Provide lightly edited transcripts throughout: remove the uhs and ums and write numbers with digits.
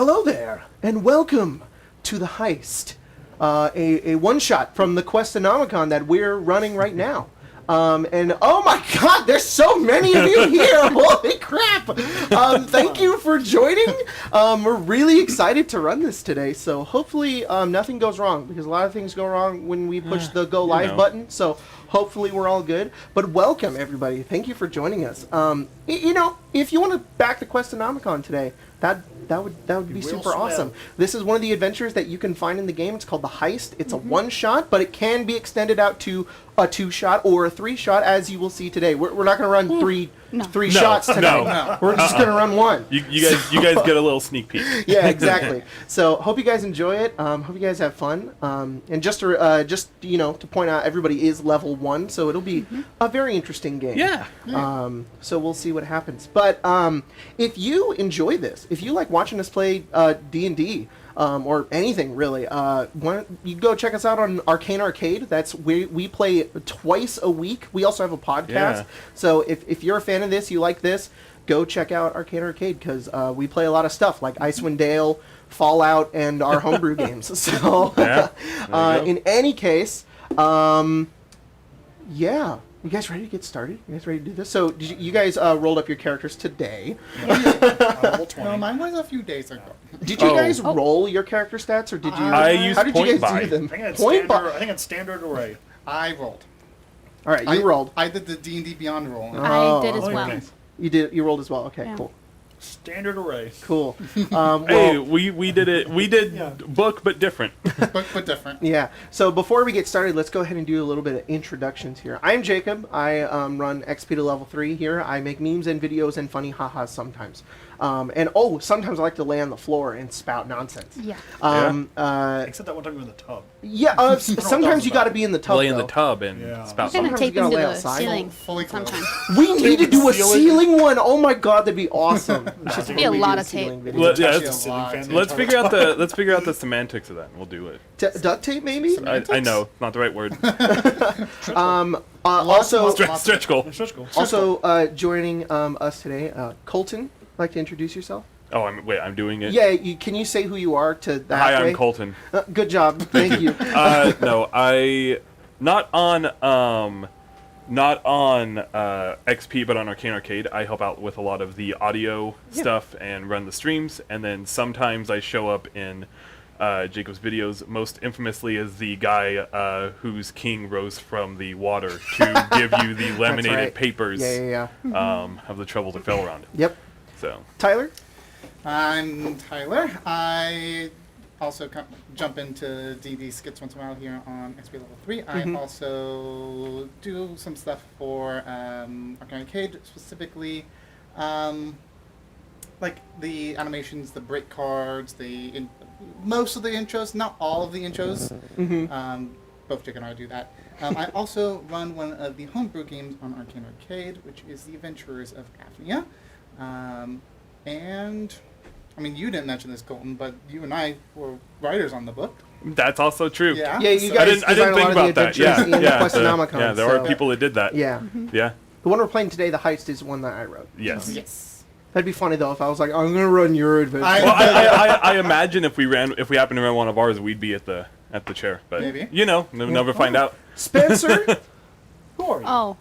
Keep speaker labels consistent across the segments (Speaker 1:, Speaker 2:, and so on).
Speaker 1: Hello there, and welcome to the Heist, a one-shot from the Quest-O-Nomicon that we're running right now. And oh my god, there's so many of you here! Holy crap! Thank you for joining. We're really excited to run this today, so hopefully nothing goes wrong, because a lot of things go wrong when we push the go live button, so hopefully we're all good. But welcome, everybody. Thank you for joining us. If you want to back the Quest-O-Nomicon today, that would be super awesome. This is one of the adventures that you can find in the game. It's called the Heist. It's a one-shot, but it can be extended out to a two-shot or a three-shot, as you will see today. We're not going to run three shots tonight. No. We're just going to run one.
Speaker 2: You guys get a little sneak peek.
Speaker 1: Yeah, exactly. So hope you guys enjoy it. Hope you guys have fun. And just to point out, everybody is level 1, so it'll be a very interesting game.
Speaker 2: Yeah.
Speaker 1: So we'll see what happens. But if you enjoy this, if you like watching us play D&D, or anything really, you go check us out on Arcane Arcade. That's where we play twice a week. We also have a podcast. Yeah. So if you're a fan of this, you like this, go check out Arcane Arcade, because we play a lot of stuff like Icewind Dale, Fallout, and our homebrew games. So in any case, yeah. You guys ready to get started? You guys ready to do this? So, you guys rolled up your characters today.
Speaker 3: No, mine was a few days ago.
Speaker 1: Did you guys roll your character stats, or did you?
Speaker 2: I used
Speaker 1: how did
Speaker 2: point
Speaker 1: you guys
Speaker 2: buy.
Speaker 1: do them?
Speaker 4: I think it's standard array.
Speaker 3: I rolled.
Speaker 1: All right, you rolled.
Speaker 3: I did the D&D Beyond roll.
Speaker 5: I did as well.
Speaker 4: Okay.
Speaker 1: You did. You rolled as well. Okay,
Speaker 5: Yeah.
Speaker 1: cool.
Speaker 4: Standard array.
Speaker 1: Cool.
Speaker 2: Hey, we did it. We did book, but different.
Speaker 3: but different.
Speaker 1: Yeah. So before we get started, let's go ahead and do a little bit of introductions here. I'm Jacob. I run XP to level 3 here. I make memes and videos and funny ha-has sometimes. Sometimes I like to lay on the floor and spout nonsense.
Speaker 5: Yeah.
Speaker 4: Except that one time we were in the tub.
Speaker 1: Yeah. Sometimes you got to be in the tub.
Speaker 2: Lay in the tub and spout.
Speaker 5: We're gonna
Speaker 1: Sometimes
Speaker 5: tape
Speaker 1: you gotta
Speaker 5: into
Speaker 1: lay
Speaker 5: the
Speaker 1: outside.
Speaker 5: ceiling
Speaker 3: Fully clothed.
Speaker 5: sometime.
Speaker 1: We need to do a ceiling one. Oh my god, that'd be awesome.
Speaker 5: That'd be a lot of tape.
Speaker 2: Let's figure out the semantics of that, and we'll do it.
Speaker 1: Duct tape, maybe.
Speaker 2: I know, not the right word. Stretch goal.
Speaker 1: Also, joining us today, Colton. Like to introduce yourself?
Speaker 2: Oh, I'm doing it.
Speaker 1: Yeah, can you say who you are to that?
Speaker 2: Hi, I'm Colton.
Speaker 1: Good job. Thank you.
Speaker 2: No, not on XP, but on Arcane Arcade. I help out with a lot of the audio stuff and run the streams, and then sometimes I show up in Jacob's videos, most infamously as the guy whose king rose from the water to give you the laminated papers of the trouble that fell around it.
Speaker 1: Yep.
Speaker 2: So
Speaker 1: Tyler?
Speaker 3: I'm Tyler. I also jump into D&D skits once in a while here on XP level 3. I also do some stuff for Arcane Arcade, specifically like the animations, the break cards, most of the intros, not all of the intros. Both Jake and I do that. I also run one of the homebrew games on Arcane Arcade, which is The Adventurers of Aphnia. And, I mean, you didn't mention this, Colton, but you and I were writers on the book.
Speaker 2: That's also true.
Speaker 3: Yeah.
Speaker 1: Yeah, you guys
Speaker 2: I didn't think about that. There are people that did that.
Speaker 1: Yeah.
Speaker 2: Yeah.
Speaker 1: The one we're playing today, the Heist, is one that I wrote.
Speaker 2: Yes.
Speaker 1: That'd be funny though if I was like, I'm gonna run your adventure.
Speaker 2: I imagine if we happened to run one of ours, we'd be at the chair. But
Speaker 3: maybe.
Speaker 2: we'll never find out.
Speaker 1: Spencer?
Speaker 3: Who are you?
Speaker 5: Oh,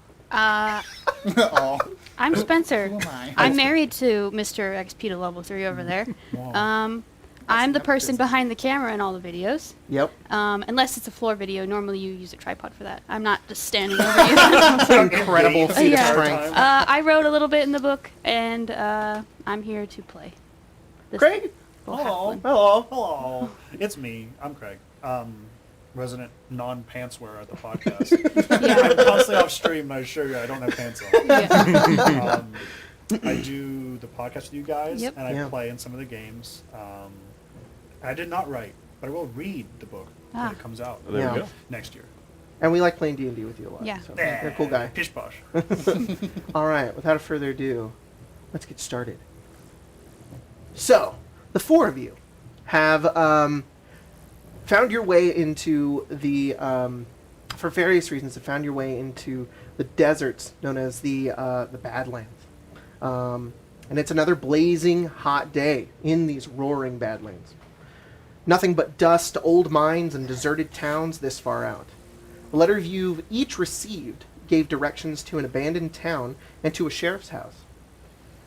Speaker 5: I'm Spencer.
Speaker 3: Who am I?
Speaker 5: I'm married to Mr. XP to level 3 over there. I'm the person behind the camera in all the videos.
Speaker 1: Yep.
Speaker 5: Unless it's a floor video, normally you use a tripod for that. I'm not just standing over you.
Speaker 1: Incredible feat of strength.
Speaker 5: I wrote a little bit in the book, and I'm here to play.
Speaker 1: Craig?
Speaker 4: Hello. It's me. I'm Craig. Resident non-pants wearer at the podcast. I'm constantly off stream. I assure you, I don't have pants on.
Speaker 5: Yeah.
Speaker 4: I do the podcast with you guys, and I play in some of the games. I did not write, but I will read the book when it comes out
Speaker 2: There we go.
Speaker 4: next year.
Speaker 1: And we like playing D&D with you a lot.
Speaker 5: Yeah.
Speaker 1: So you're a cool guy.
Speaker 4: Pish posh.
Speaker 1: All right, without further ado, let's get started. So, the four of you have found your way into the, for various reasons, have found your way into the deserts known as the Badlands. And it's another blazing hot day in these roaring badlands. Nothing but dust, old mines, and deserted towns this far out. The letter you've each received gave directions to an abandoned town and to a sheriff's house.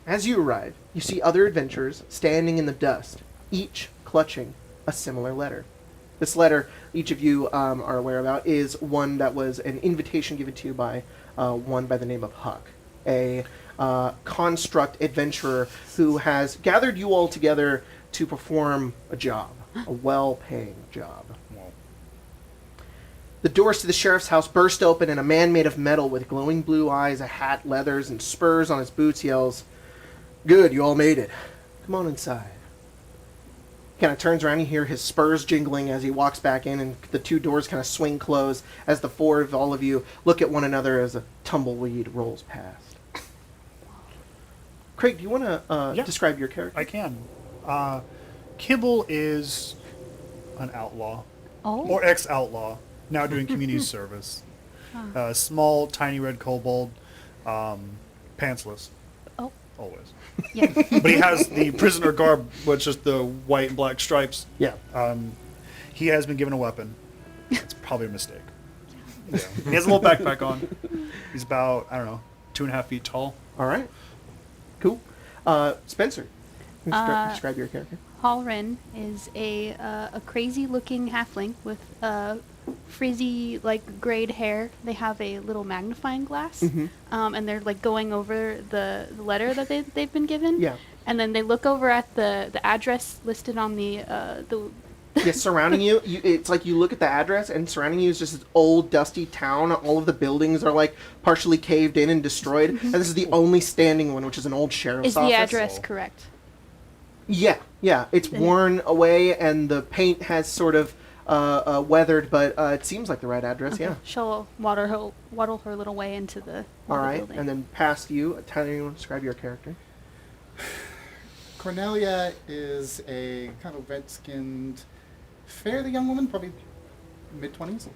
Speaker 1: As you arrive, you see other adventurers standing in the dust, each clutching a similar letter. This letter, each of you are aware about, is one that was an invitation given to you by one by the name of Huck, a construct adventurer who has gathered you all together to perform a job, a well-paying job. The doors to the sheriff's house burst open, and a man made of metal with glowing blue eyes, a hat, leathers, and spurs on his boots yells, "Good, you all made it. Come on inside." Kind of turns around, you hear his spurs jingling as he walks back in, and the two doors kind of swing closed as the four of all of you look at one another as a tumbleweed rolls past. Craig, do you want to describe your character?
Speaker 4: I can. Kibble is an outlaw.
Speaker 5: Oh.
Speaker 4: Or ex-outlaw, now doing community service. Small, tiny red kobold, pantsless.
Speaker 5: Oh.
Speaker 4: Always.
Speaker 5: Yeah.
Speaker 4: But he has the prisoner garb, which is the white and black stripes.
Speaker 1: Yeah.
Speaker 4: He has been given a weapon. It's probably a mistake. Yeah. He has a little backpack on. He's about, 2.5 feet tall.
Speaker 1: All right. Cool. Spencer, describe your character.
Speaker 5: Halrin is a crazy-looking halfling with frizzy, grayed hair. They have a little magnifying glass, and they're going over the letter that they've been given.
Speaker 1: Yeah.
Speaker 5: And then they look over at the address listed on the
Speaker 1: Yeah, surrounding you, it's like you look at the address, and surrounding you is just this old, dusty town. All of the buildings are partially caved in and destroyed, and this is the only standing one, which is an old sheriff's
Speaker 5: Is
Speaker 1: office.
Speaker 5: the address correct?
Speaker 1: Yeah, it's worn away, and the paint has sort of weathered, but it seems like the right address.
Speaker 5: Okay.
Speaker 1: Yeah.
Speaker 5: She'll waddle her little way into the
Speaker 1: All right,
Speaker 5: building.
Speaker 1: and then past you, tell you describe your character.
Speaker 3: Cornelia is a kind of red-skinned, fairly young woman, probably mid-20s.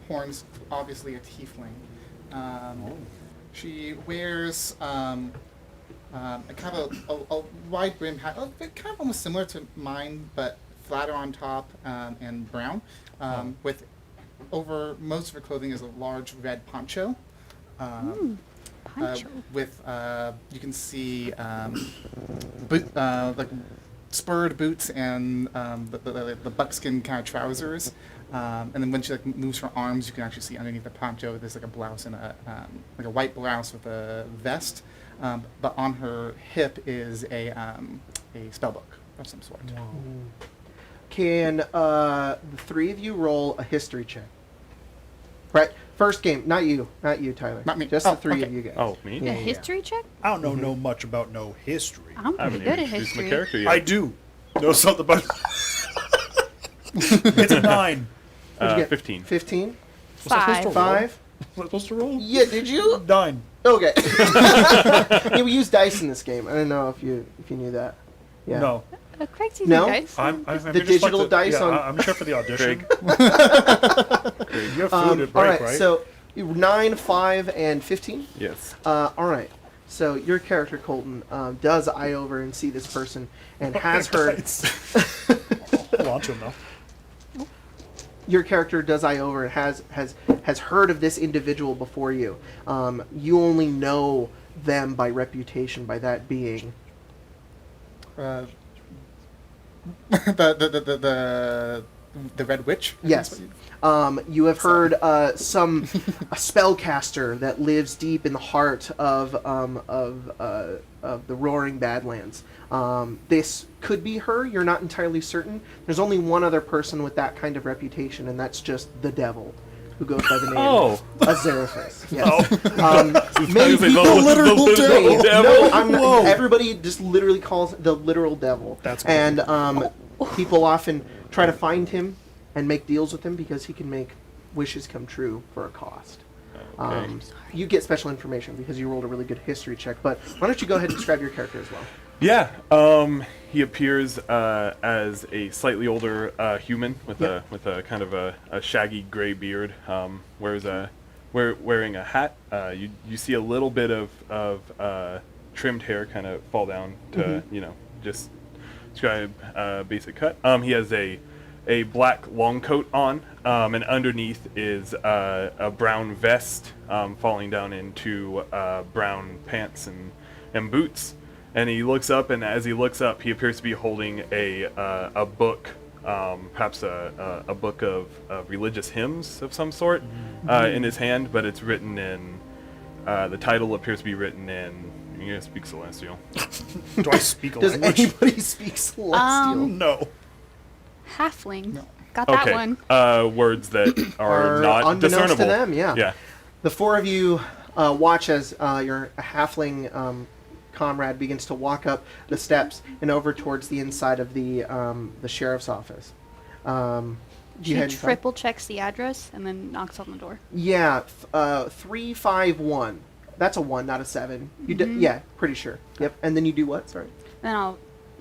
Speaker 3: Horns, obviously a tiefling. She wears a kind of a wide brim hat, kind of almost similar to mine, but flatter on top and brown. With over most of her clothing is a large red poncho.
Speaker 5: Poncho.
Speaker 3: With you can see spurred boots and the buckskin kind of trousers. And then when she moves her arms, you can actually see underneath the poncho there's a blouse and a white blouse with a vest. But on her hip is a spell book of some sort.
Speaker 4: Wow.
Speaker 1: Can the three of you roll a history check? Right, first game, not you, Tyler.
Speaker 3: Not me.
Speaker 1: Just the three of you guys.
Speaker 2: Oh, me?
Speaker 1: Yeah.
Speaker 5: A history check?
Speaker 4: I don't know much about no history.
Speaker 5: I'm
Speaker 2: I haven't
Speaker 5: pretty good at
Speaker 2: introduced my
Speaker 5: history.
Speaker 2: character yet.
Speaker 4: I do know something about It's a 9.
Speaker 1: What'd you get?
Speaker 2: 15.
Speaker 1: 15?
Speaker 4: Was I supposed to roll?
Speaker 1: 5?
Speaker 4: Was I supposed to roll?
Speaker 1: Yeah, did you?
Speaker 4: 9.
Speaker 1: Okay. Yeah, we use dice in this game. I don't know if you knew that. Yeah.
Speaker 4: No.
Speaker 5: Craig's using
Speaker 1: No?
Speaker 5: dice.
Speaker 4: I'm
Speaker 1: The
Speaker 4: just
Speaker 1: digital
Speaker 4: like
Speaker 1: dice on-
Speaker 4: I'm sure for the audition.
Speaker 2: Craig.
Speaker 4: You have food
Speaker 1: All
Speaker 4: at break,
Speaker 1: right, so 9, 5, and 15.
Speaker 2: Yes.
Speaker 1: All right. So your character Colton does eye over and see this person and has heard.
Speaker 4: Hold on to him though.
Speaker 1: Your character does eye over and has heard of this individual before you. You only know them by reputation, by that being.
Speaker 3: The Red Witch?
Speaker 1: Yes. You have heard a spellcaster that lives deep in the heart of the roaring Badlands. This could be her. You're not entirely certain. There's only one other person with that kind of reputation, and that's just the Devil, who goes by the name of Azeraphus. Yes. Many people,
Speaker 2: The literal
Speaker 1: Wait,
Speaker 2: devil.
Speaker 1: no, I'm not,
Speaker 4: Whoa.
Speaker 1: everybody just literally calls the literal devil.
Speaker 4: That's cool.
Speaker 1: And people often try to find him and make deals with him because he can make wishes come true for a cost.
Speaker 2: Okay.
Speaker 1: You get special information because you rolled a really good history check, but why don't you go ahead and describe your character as well?
Speaker 2: Yeah. He appears as a slightly older human with a kind of a shaggy gray beard. Wears wearing a hat. You see a little bit of trimmed hair kind of fall down to just describe basic cut. He has a black long coat on, and underneath is a brown vest falling down into brown pants and boots. And he looks up, and as he looks up, he appears to be holding a book, perhaps a book of religious hymns of some sort in his hand, but it's written in, the title appears to be written in, you're going to speak Celestial.
Speaker 4: Do I speak a
Speaker 1: Does
Speaker 4: language?
Speaker 1: anybody speak Celestial?
Speaker 4: No.
Speaker 5: Halfling.
Speaker 3: No.
Speaker 5: Got that
Speaker 2: Okay,
Speaker 5: one.
Speaker 2: words that are not
Speaker 1: unbeknownst
Speaker 2: discernible.
Speaker 1: to them, yeah.
Speaker 2: Yeah.
Speaker 1: The four of you watch as your halfling comrade begins to walk up the steps and over towards the inside of the sheriff's office.
Speaker 5: She
Speaker 1: head inside?
Speaker 5: triple checks the address and then knocks on the door.
Speaker 1: Yeah, 351. That's a 1, not a 7. Yeah, pretty sure. Yep. And then you do what? Sorry.
Speaker 5: Then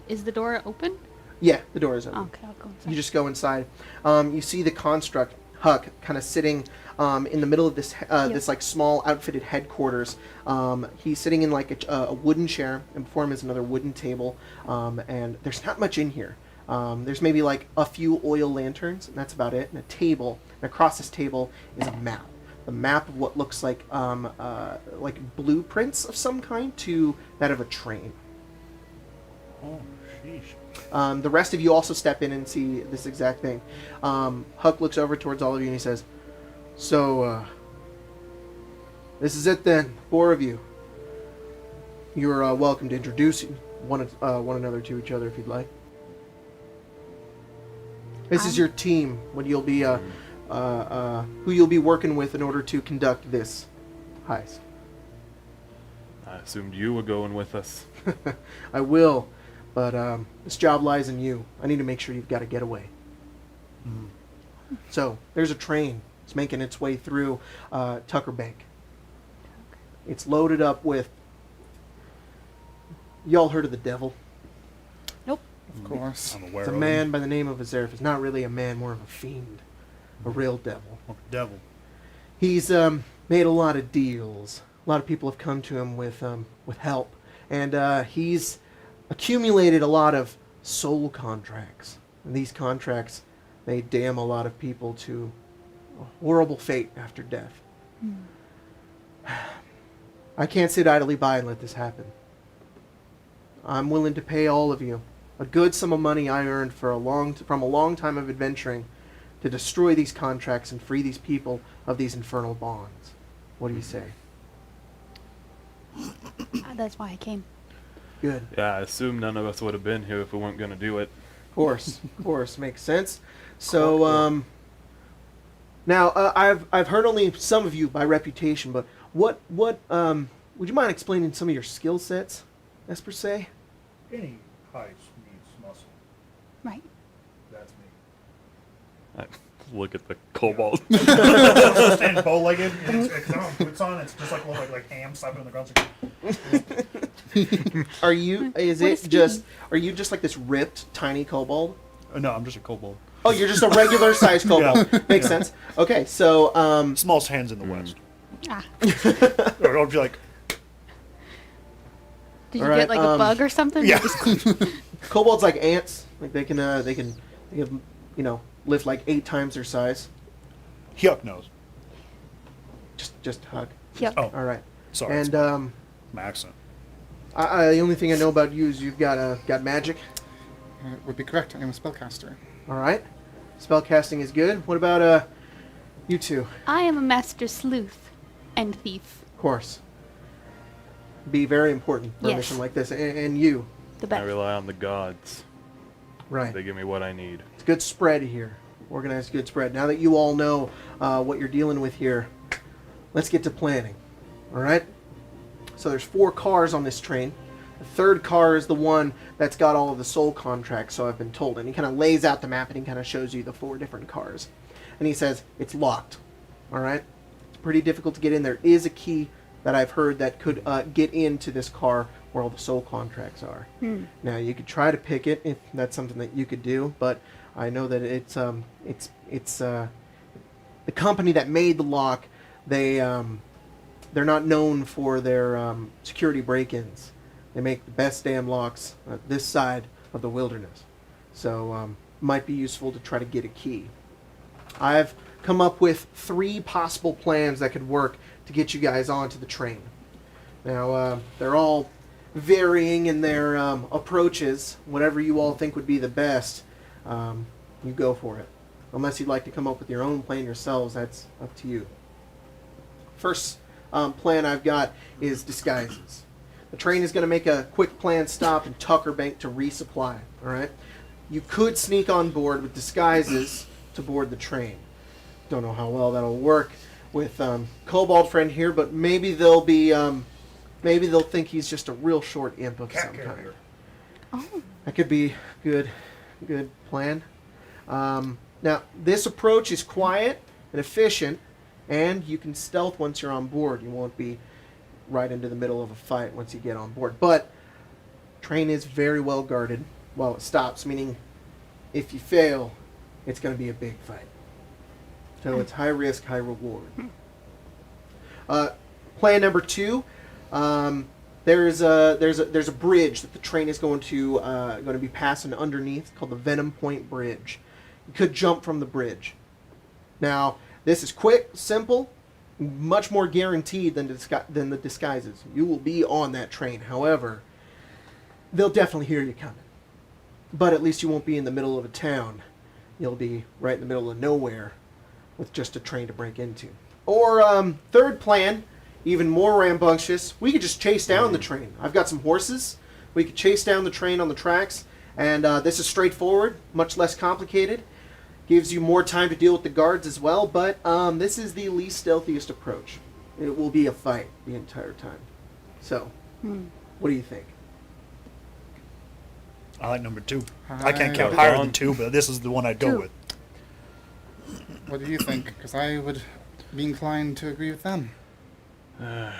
Speaker 5: is the door open?
Speaker 1: Yeah, the door is open.
Speaker 5: Okay, I'll go inside.
Speaker 1: You just go inside. You see the construct Huck kind of sitting in the middle of this this like small outfitted headquarters. He's sitting in like a wooden chair, and before him is another wooden table. And there's not much in here. There's maybe like a few oil lanterns, and that's about it. And a table. And across this table is a map. A map of what looks like blueprints of some kind to that of a train.
Speaker 4: Oh, sheesh.
Speaker 1: The rest of you also step in and see this exact thing. Huck looks over towards all of you and he says, "So, this is it then, 4 of you. You're welcome to introduce one another to each other if you'd like. This is your team, what you'll be, who you'll be working with in order to conduct this heist."
Speaker 2: I assumed you were going with us.
Speaker 1: "I will, but this job lies in you. I need to make sure you've got a getaway." So, there's a train. It's making its way through Tucker Bank. It's loaded up with... Y'all heard of the devil?
Speaker 5: Nope.
Speaker 3: Of course.
Speaker 4: I'm aware
Speaker 1: It's a
Speaker 4: of
Speaker 1: man
Speaker 4: him.
Speaker 1: by the name of Azerif. It's not really a man, more of a fiend. A real devil.
Speaker 4: Oh, devil.
Speaker 1: He's made a lot of deals. A lot of people have come to him with help. And he's accumulated a lot of soul contracts. And these contracts, they damn a lot of people to a horrible fate after death. I can't sit idly by and let this happen. I'm willing to pay all of you a good sum of money I earned from a long time of adventuring to destroy these contracts and free these people of these infernal bonds. What do you say?
Speaker 5: That's why I came.
Speaker 1: Good.
Speaker 2: Yeah, I assume none of us would have been here if we weren't going to do it.
Speaker 1: Of course, makes sense. So, now I've heard only some of you by reputation, but what would you mind explaining some of your skill sets, as per se?
Speaker 4: Any heist needs muscle.
Speaker 5: Right.
Speaker 4: That's me.
Speaker 2: I look at the cobalt.
Speaker 4: Stand bow-legged. It's on boots on. It's just like ham slapping on the ground.
Speaker 1: Are you? Is
Speaker 5: What
Speaker 1: it
Speaker 5: is
Speaker 1: just? Are you just like this ripped, tiny kobold?
Speaker 4: No, I'm just a kobold.
Speaker 1: Oh, you're just a regular sized kobold.
Speaker 4: Yeah.
Speaker 1: Makes sense. Okay, so
Speaker 4: Smallest hands in the West.
Speaker 5: Ah.
Speaker 4: Or I'll be like,
Speaker 5: Did you
Speaker 1: Alright,
Speaker 5: get like a bug or something?
Speaker 4: yeah.
Speaker 1: kobolds like ants. Like they can lift like 8 times their size.
Speaker 4: Yuck knows.
Speaker 1: Just hug.
Speaker 5: Yep.
Speaker 4: Oh,
Speaker 1: All right.
Speaker 4: sorry.
Speaker 1: And
Speaker 4: my accent.
Speaker 1: the only thing I know about you is you've got magic.
Speaker 3: Would be correct. I am a spellcaster.
Speaker 1: All right. Spellcasting is good. What about you two?
Speaker 5: I am a master sleuth and thief.
Speaker 1: Of course. Be very important for a
Speaker 5: Yes.
Speaker 1: mission like this. And you.
Speaker 5: The
Speaker 2: I
Speaker 5: best.
Speaker 2: rely on the gods.
Speaker 1: Right.
Speaker 2: They give me what I need.
Speaker 1: It's a good spread here. Organized good spread. Now that you all know what you're dealing with here, let's get to planning. All right? So there's 4 cars on this train. The third car is the one that's got all of the soul contracts, so I've been told. And he kind of lays out the map and he kind of shows you the 4 different cars. And he says, it's locked. All right? It's pretty difficult to get in. There is a key that I've heard that could get into this car where all the soul contracts are. Now, you could try to pick it if that's something that you could do, but I know that it's the company that made the lock they're not known for their security break-ins. They make the best damn locks this side of the wilderness. So might be useful to try to get a key. I've come up with 3 possible plans that could work to get you guys onto the train. Now, they're all varying in their approaches. Whatever you all think would be the best, you go for it. Unless you'd like to come up with your own plan yourselves, that's up to you. First plan I've got is disguises. The train is going to make a quick planned stop in Tucker Bank to resupply. All right. You could sneak on board with disguises to board the train. Don't know how well that'll work with Cobalt friend here, but maybe they'll think he's just a real short imp of some kind.
Speaker 5: Oh.
Speaker 1: That could be good plan. Now this approach is quiet and efficient, and you can stealth once you're on board. You won't be right into the middle of a fight once you get on board. But train is very well guarded while it stops, meaning if you fail, it's going to be a big fight. So it's high risk, high reward. Plan number 2, there's a bridge that the train is going to be passing underneath, called the Venom Point Bridge. You could jump from the bridge. Now, this is quick, simple, much more guaranteed than the disguises. You will be on that train. However, they'll definitely hear you coming. But at least you won't be in the middle of a town. You'll be right in the middle of nowhere with just a train to break into. Or, third plan, even more rambunctious, we could just chase down the train. I've got some horses. We could chase down the train on the tracks. And this is straightforward, much less complicated. Gives you more time to deal with the guards as well, but this is the least stealthiest approach. It will be a fight the entire time. So, what do you think?
Speaker 4: I like number 2. I can't count higher than 2, but this is the one I'd go with.
Speaker 3: What do you think? Because I would be inclined to agree with them.
Speaker 2: Yeah,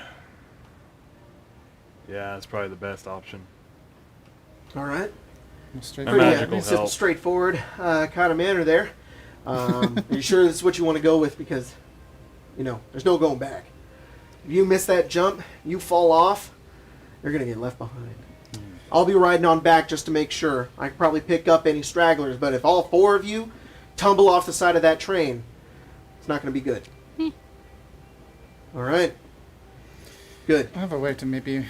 Speaker 2: it's probably the best option.
Speaker 1: All right.
Speaker 3: Straight
Speaker 2: Pretty magical
Speaker 1: simple,
Speaker 2: help.
Speaker 1: straightforward kind of manner there. Are you sure this is what you want to go with? Because, there's no going back. If you miss that jump, you fall off, you're going to get left behind. I'll be riding on back just to make sure. I could probably pick up any stragglers, but if all 4 of you tumble off the side of that train, it's not going to be good. All right. Good.
Speaker 3: I have a way to maybe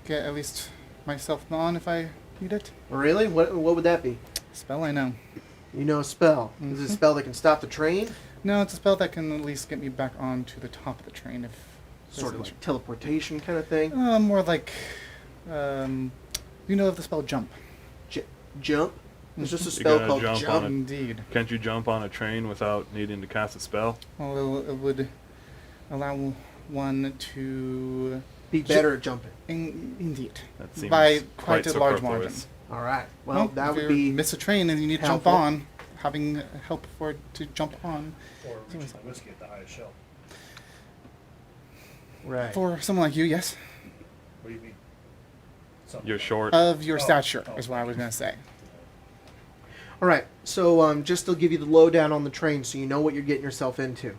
Speaker 3: get at least myself on if I need it.
Speaker 1: Really? What would that be?
Speaker 3: Spell I know.
Speaker 1: You know a spell. Is it a spell that can stop the train?
Speaker 3: No, it's a spell that can at least get me back onto the top of the train if...
Speaker 1: Sort of like teleportation kind of thing?
Speaker 3: More like... you know of the spell Jump.
Speaker 1: Jump? There's just a
Speaker 2: You
Speaker 1: spell
Speaker 2: gotta
Speaker 1: called
Speaker 2: jump
Speaker 1: Jump.
Speaker 2: on it.
Speaker 3: Indeed.
Speaker 2: Can't you jump on a train without needing to cast a spell?
Speaker 3: Well, it would allow one to...
Speaker 1: Be better at jumping.
Speaker 3: Indeed.
Speaker 2: That seems
Speaker 3: By
Speaker 2: quite
Speaker 3: quite a large margin.
Speaker 2: superfluous.
Speaker 1: All right. Well, that
Speaker 3: if
Speaker 1: would
Speaker 3: you
Speaker 1: be...
Speaker 3: miss a train and you need to jump
Speaker 1: helpful.
Speaker 3: on, having help for it to jump on.
Speaker 4: Or reaching the whiskey at the highest shelf.
Speaker 1: Right.
Speaker 3: For someone like you, yes.
Speaker 4: What do you mean? Something
Speaker 2: You're short.
Speaker 3: Of your
Speaker 4: Oh,
Speaker 3: stature,
Speaker 4: oh,
Speaker 3: is what I was going to say.
Speaker 1: All right. So just to give you the lowdown on the train so you know what you're getting yourself into.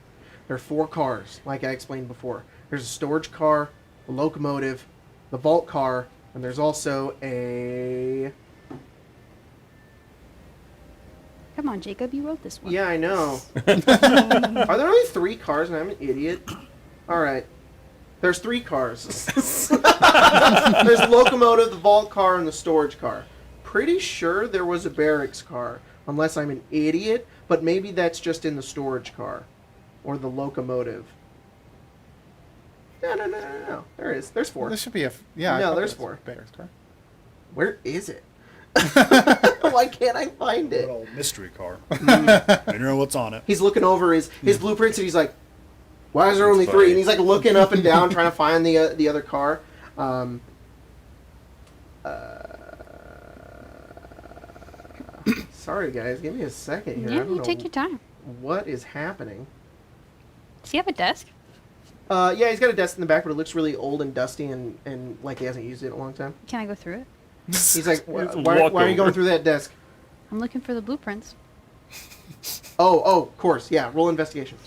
Speaker 1: There are 4 cars, like I explained before. There's a storage car, a locomotive, the vault car, and there's also a...
Speaker 5: Come on, Jacob, you wrote this one.
Speaker 1: Yeah, I know. Are there only 3 cars and I'm an idiot? All right. There's 3 cars. There's the locomotive, the vault car, and the storage car. Pretty sure there was a barracks car, unless I'm an idiot, but maybe that's just in the storage car. Or the locomotive. No. There is. There's 4.
Speaker 3: There should be a... Yeah.
Speaker 1: No,
Speaker 3: I
Speaker 1: there's
Speaker 3: thought
Speaker 1: 4.
Speaker 3: it was Bear's car.
Speaker 1: Where is it? Why can't I find
Speaker 4: Good
Speaker 1: it?
Speaker 4: old mystery car. I don't know what's on it.
Speaker 1: He's looking over his blueprints and he's like, why is there only 3?
Speaker 2: funny.
Speaker 1: And he's like looking up and down trying to find the other car. Sorry guys, give me a second here. I
Speaker 5: Yeah,
Speaker 1: don't
Speaker 5: you
Speaker 1: know
Speaker 5: take your time.
Speaker 1: what is happening.
Speaker 5: Does he have a desk?
Speaker 1: Yeah, he's got a desk in the back, but it looks really old and dusty and like he hasn't used it in a long time.
Speaker 5: Can I go through it?
Speaker 1: He's like, why
Speaker 2: It's a
Speaker 1: are you
Speaker 2: walkover.
Speaker 1: going through that desk?
Speaker 5: I'm looking for the blueprints.
Speaker 1: Oh, of course, yeah. Roll investigation.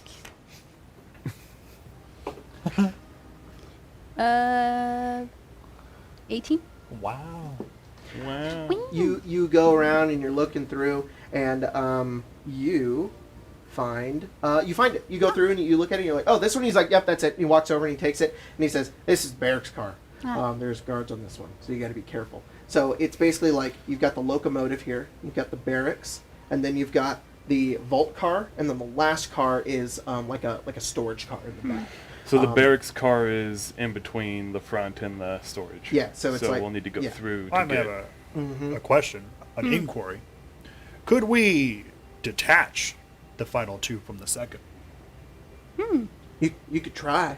Speaker 5: 18.
Speaker 4: Wow.
Speaker 2: Wow.
Speaker 1: You go around and you're looking through, and you find it. You go through and you look at it, and you're like, oh, this one. He's like, yep, that's it. And he walks over and he takes it, and he says, this is Barrick's car. There's guards on this one, so you got to be careful. So it's basically like you've got the locomotive here, you've got the barracks, and then you've got the vault car, and then the last car is like a storage car in the back.
Speaker 2: So the barracks car is in between the front and the storage.
Speaker 1: Yeah, so it's like
Speaker 2: we'll need to go through to
Speaker 4: I
Speaker 2: get.
Speaker 4: have a question, an inquiry. Could we detach the final two from the second?
Speaker 1: You could try.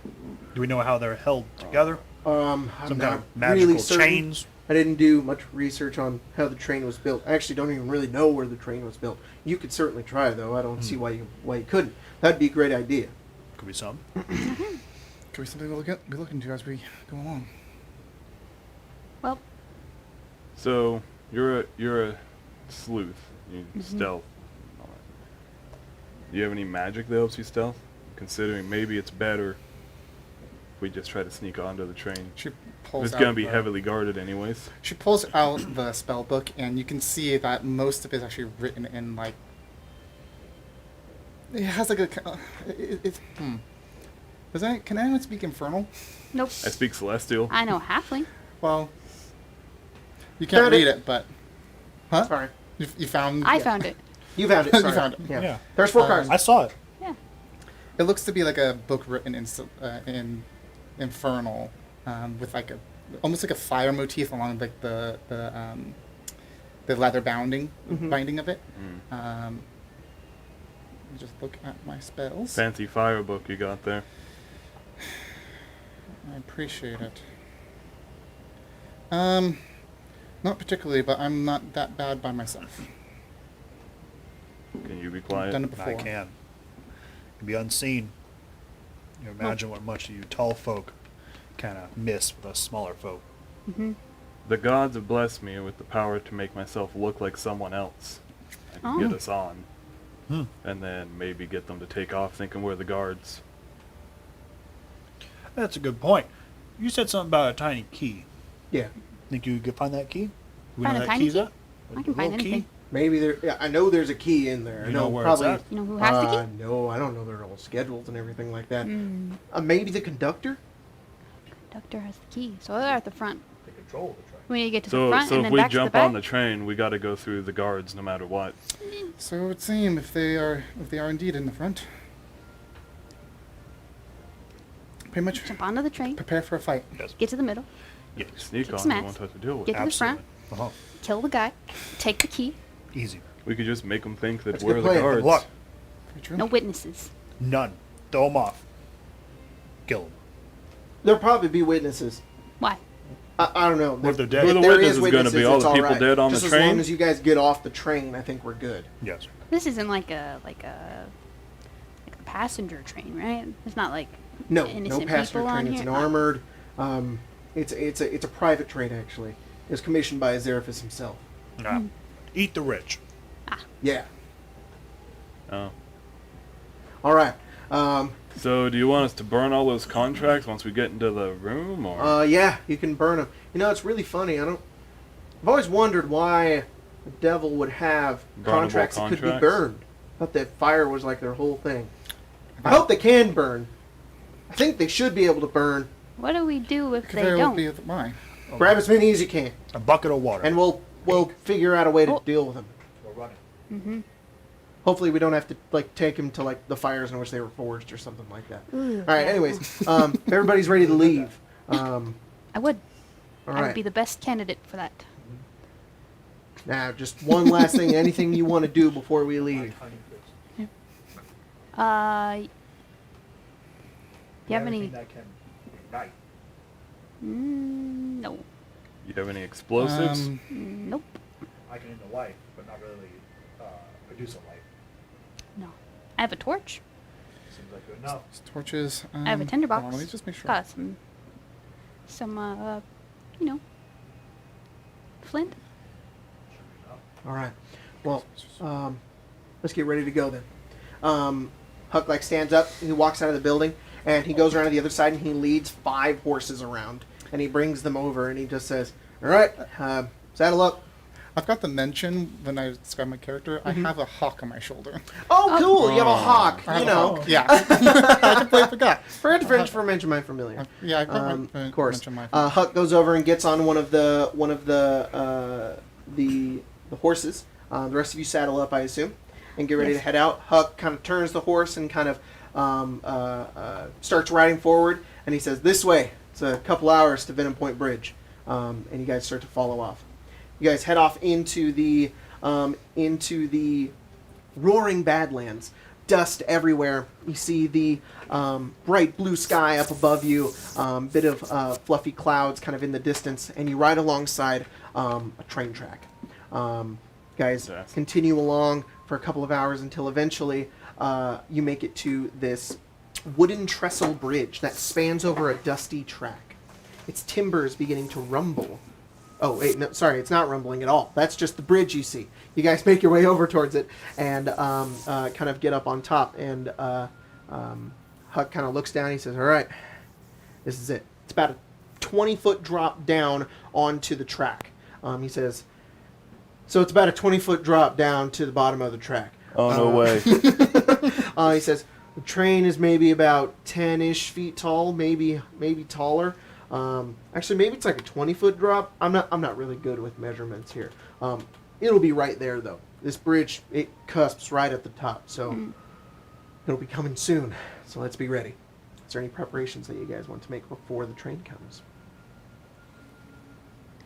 Speaker 4: Do we know how they're held together?
Speaker 1: I'm
Speaker 4: Some
Speaker 1: not
Speaker 4: kind of magical
Speaker 1: really certain.
Speaker 4: chains?
Speaker 1: I didn't do much research on how the train was built. I actually don't even really know where the train was built. You could certainly try, though. I don't see why you couldn't. That'd be a great idea.
Speaker 4: Could be some.
Speaker 3: Could be something we'll be looking to as we go along.
Speaker 5: Well,
Speaker 2: So you're a sleuth. You stealth. and all that. Do you have any magic that helps you stealth? Considering maybe it's better if we just try to sneak onto the train.
Speaker 3: She pulls
Speaker 2: It's
Speaker 3: out
Speaker 2: gonna be
Speaker 3: the-
Speaker 2: heavily guarded anyways.
Speaker 3: She pulls out the spell book, and you can see that most of it is actually written in like. It has like a. Can anyone speak Infernal?
Speaker 5: nope.
Speaker 2: I speak Celestial.
Speaker 5: I know halfling.
Speaker 3: Well, you can't
Speaker 1: Found it.
Speaker 3: read it, but. Huh?
Speaker 1: Sorry.
Speaker 3: You found.
Speaker 5: I found it.
Speaker 1: You found it.
Speaker 3: You
Speaker 1: Sorry.
Speaker 3: found it.
Speaker 1: Yeah.
Speaker 4: Yeah.
Speaker 1: There's 4 cards.
Speaker 4: I saw it.
Speaker 5: Yeah.
Speaker 3: It looks to be like a book written in Infernal, with like almost like a fire motif along like the leather binding of it. Let me just look at my spells.
Speaker 2: Fancy fire book you got there.
Speaker 3: I appreciate it. Not particularly, but I'm not that bad by myself.
Speaker 2: Can you be
Speaker 3: I've
Speaker 2: quiet?
Speaker 3: done it before.
Speaker 4: I can. Be unseen. You imagine what much you tall folk kind of miss with us smaller folk.
Speaker 2: The gods have blessed me with the power to make myself look like someone else. I can get
Speaker 5: Oh.
Speaker 2: us on. And then maybe get them to take off thinking we're the guards.
Speaker 4: That's a good point. You said something about a tiny key.
Speaker 1: Yeah.
Speaker 4: Think you could find that key? Do we
Speaker 5: Find
Speaker 4: know
Speaker 5: a
Speaker 4: that
Speaker 5: tiny
Speaker 4: key's
Speaker 5: key?
Speaker 4: at?
Speaker 5: I can find
Speaker 4: little key?
Speaker 5: anything.
Speaker 1: Maybe there. Yeah, I know there's a key in there.
Speaker 4: You
Speaker 1: I
Speaker 4: know
Speaker 1: know
Speaker 4: where
Speaker 1: probably.
Speaker 4: it's at?
Speaker 5: You know who has the key?
Speaker 1: No, I don't know their old schedules and everything like that. Maybe the conductor.
Speaker 5: Conductor has the key, so they're at the front.
Speaker 4: They control the train.
Speaker 5: We need to get to the
Speaker 2: So,
Speaker 5: front
Speaker 2: so
Speaker 5: and
Speaker 2: if
Speaker 5: then
Speaker 2: we
Speaker 5: back to the
Speaker 2: jump
Speaker 5: back.
Speaker 2: on the train, we got to go through the guards no matter what.
Speaker 3: So it would seem if they are indeed in the front. Pretty much
Speaker 5: Jump onto the train,
Speaker 3: prepare for a fight.
Speaker 4: Yes.
Speaker 5: get to the middle,
Speaker 4: Yes.
Speaker 2: Sneak
Speaker 5: Kick
Speaker 2: on,
Speaker 5: some
Speaker 2: you
Speaker 5: ass.
Speaker 2: won't have to deal with
Speaker 5: Get
Speaker 2: it.
Speaker 5: to the front,
Speaker 4: Absolutely.
Speaker 5: kill the guy, take the key,
Speaker 4: Easy.
Speaker 2: We could just make them think that
Speaker 1: That's a
Speaker 2: we're
Speaker 1: good
Speaker 2: the
Speaker 1: plan.
Speaker 2: guards.
Speaker 4: Look,
Speaker 3: Pretty true.
Speaker 5: no witnesses.
Speaker 4: none. Throw them off. Kill them.
Speaker 1: There'll probably be witnesses.
Speaker 5: Why?
Speaker 1: I don't know.
Speaker 4: What if they're dead?
Speaker 2: Who the
Speaker 1: There
Speaker 2: witness
Speaker 1: is
Speaker 2: is gonna be? All
Speaker 1: it's
Speaker 2: the people
Speaker 1: right.
Speaker 2: dead on
Speaker 1: Just
Speaker 2: the
Speaker 1: as
Speaker 2: train?
Speaker 1: long as you guys get off the train, I think we're good.
Speaker 4: Yes.
Speaker 5: This isn't like a passenger train, right? It's not like
Speaker 1: No,
Speaker 5: innocent
Speaker 1: no passenger
Speaker 5: people on
Speaker 1: train. It's
Speaker 5: here.
Speaker 1: an armored. It's a private train actually. It was commissioned by Azeraphis himself.
Speaker 4: Nah. Eat the rich.
Speaker 1: Yeah.
Speaker 2: Oh.
Speaker 1: All right.
Speaker 2: So, do you want us to burn all those contracts once we get into the room, or?
Speaker 1: Yeah, you can burn them. You know, it's really funny. I've always wondered why the devil would have
Speaker 2: Burnable
Speaker 1: contracts that could be
Speaker 2: contracts?
Speaker 1: burned. I thought that fire was like their whole thing. I hope they can burn. I think they should be able to burn.
Speaker 5: What do we do if
Speaker 3: Could
Speaker 5: they
Speaker 3: very well
Speaker 5: don't?
Speaker 3: be mine.
Speaker 1: Grab as many as you can,
Speaker 4: A bucket of water.
Speaker 1: and we'll figure out a way to
Speaker 5: Oh.
Speaker 1: deal with them.
Speaker 4: We're running.
Speaker 5: Mm-hmm.
Speaker 1: Hopefully, we don't have to take them to the fires in which they were forged or something like that.
Speaker 5: Ooh,
Speaker 1: All right.
Speaker 5: yeah.
Speaker 1: Anyways, if everybody's ready to leave. All
Speaker 5: I would. I would
Speaker 1: right.
Speaker 5: be the best candidate for that.
Speaker 1: Now, just one last thing. Anything you want to do before we leave?
Speaker 5: You have any?
Speaker 4: that can ignite?
Speaker 5: No.
Speaker 2: You have any explosives?
Speaker 5: Nope.
Speaker 4: I can end the light, but not really produce a light.
Speaker 5: No. I have a torch.
Speaker 4: Seems like good enough.
Speaker 3: Torches.
Speaker 5: I have a tinderbox.
Speaker 3: Hold on, let me just make sure.
Speaker 5: Got some, flint.
Speaker 1: All right. Well, let's get ready to go then. Huck stands up. He walks out of the building, And he goes around to the other side and he leads 5 horses around. And he brings them over and he just says, all right, saddle up.
Speaker 3: I've got to mention when I describe my character, I have a hawk on my shoulder.
Speaker 1: Oh, cool. You have a hawk.
Speaker 3: I have
Speaker 1: You
Speaker 3: a
Speaker 1: know.
Speaker 3: hawk. Yeah. I completely forgot.
Speaker 1: For mention my familiar.
Speaker 3: Yeah,
Speaker 1: Of course.
Speaker 3: mentioned my
Speaker 1: Huck goes over and gets on one of the horses. The rest of you saddle up, I assume, and get ready to head out. Huck kind of turns the horse and kind of starts riding forward, and he says, "This way. It's a couple hours to Venom Point Bridge," and you guys start to follow off. You guys head off into the roaring Badlands. Dust everywhere. You see the bright blue sky up above you, bit of fluffy clouds kind of in the distance, and you ride alongside a train track. Guys continue along for a couple of hours until eventually you make it to this wooden trestle bridge that spans over a dusty track. Its timbers beginning to rumble. Oh, wait, no, sorry, it's not rumbling at all. That's just the bridge you see. You guys make your way over towards it and kind of get up on top. And Huck kind of looks down and he says, all right, this is it. It's about a 20-foot drop down onto the track. He says, so it's about a 20-foot drop down to the bottom of the track.
Speaker 2: Oh, no way.
Speaker 1: He says, the train is maybe about 10-ish feet tall, maybe taller. Actually, maybe it's like a 20-foot drop. I'm not really good with measurements here. It'll be right there, though. This bridge, it cusps right at the top, so it'll be coming soon. So let's be ready. Is there any preparations that you guys want to make before the train comes?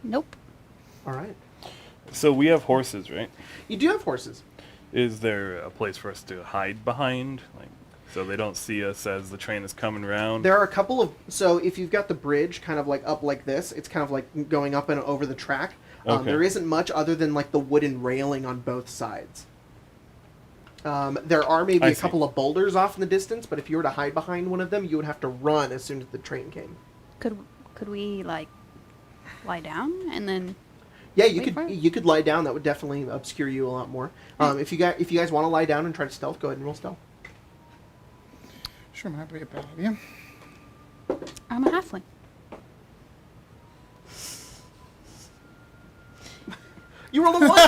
Speaker 5: Nope.
Speaker 1: All right.
Speaker 2: So we have horses, right?
Speaker 1: You do have horses.
Speaker 2: Is there a place for us to hide behind, like, so they don't see us as the train is coming around?
Speaker 1: There are a couple of... So if you've got the bridge kind of like up like this, it's kind of like going up and over the track.
Speaker 2: Okay.
Speaker 1: There isn't much other than like the wooden railing on both sides. There are maybe a couple of boulders off in the distance, but if you were to hide behind one of them, you would have to run as soon as the train came.
Speaker 5: Could we like lie down and then?
Speaker 1: Yeah, you
Speaker 5: Wait for it?
Speaker 1: could lie down. That would definitely obscure you a lot more. If you guys want to lie down and try to stealth, go ahead and roll stealth.
Speaker 3: Sure, might be a bad idea.
Speaker 5: I'm a halfling.
Speaker 1: You rolled a 1!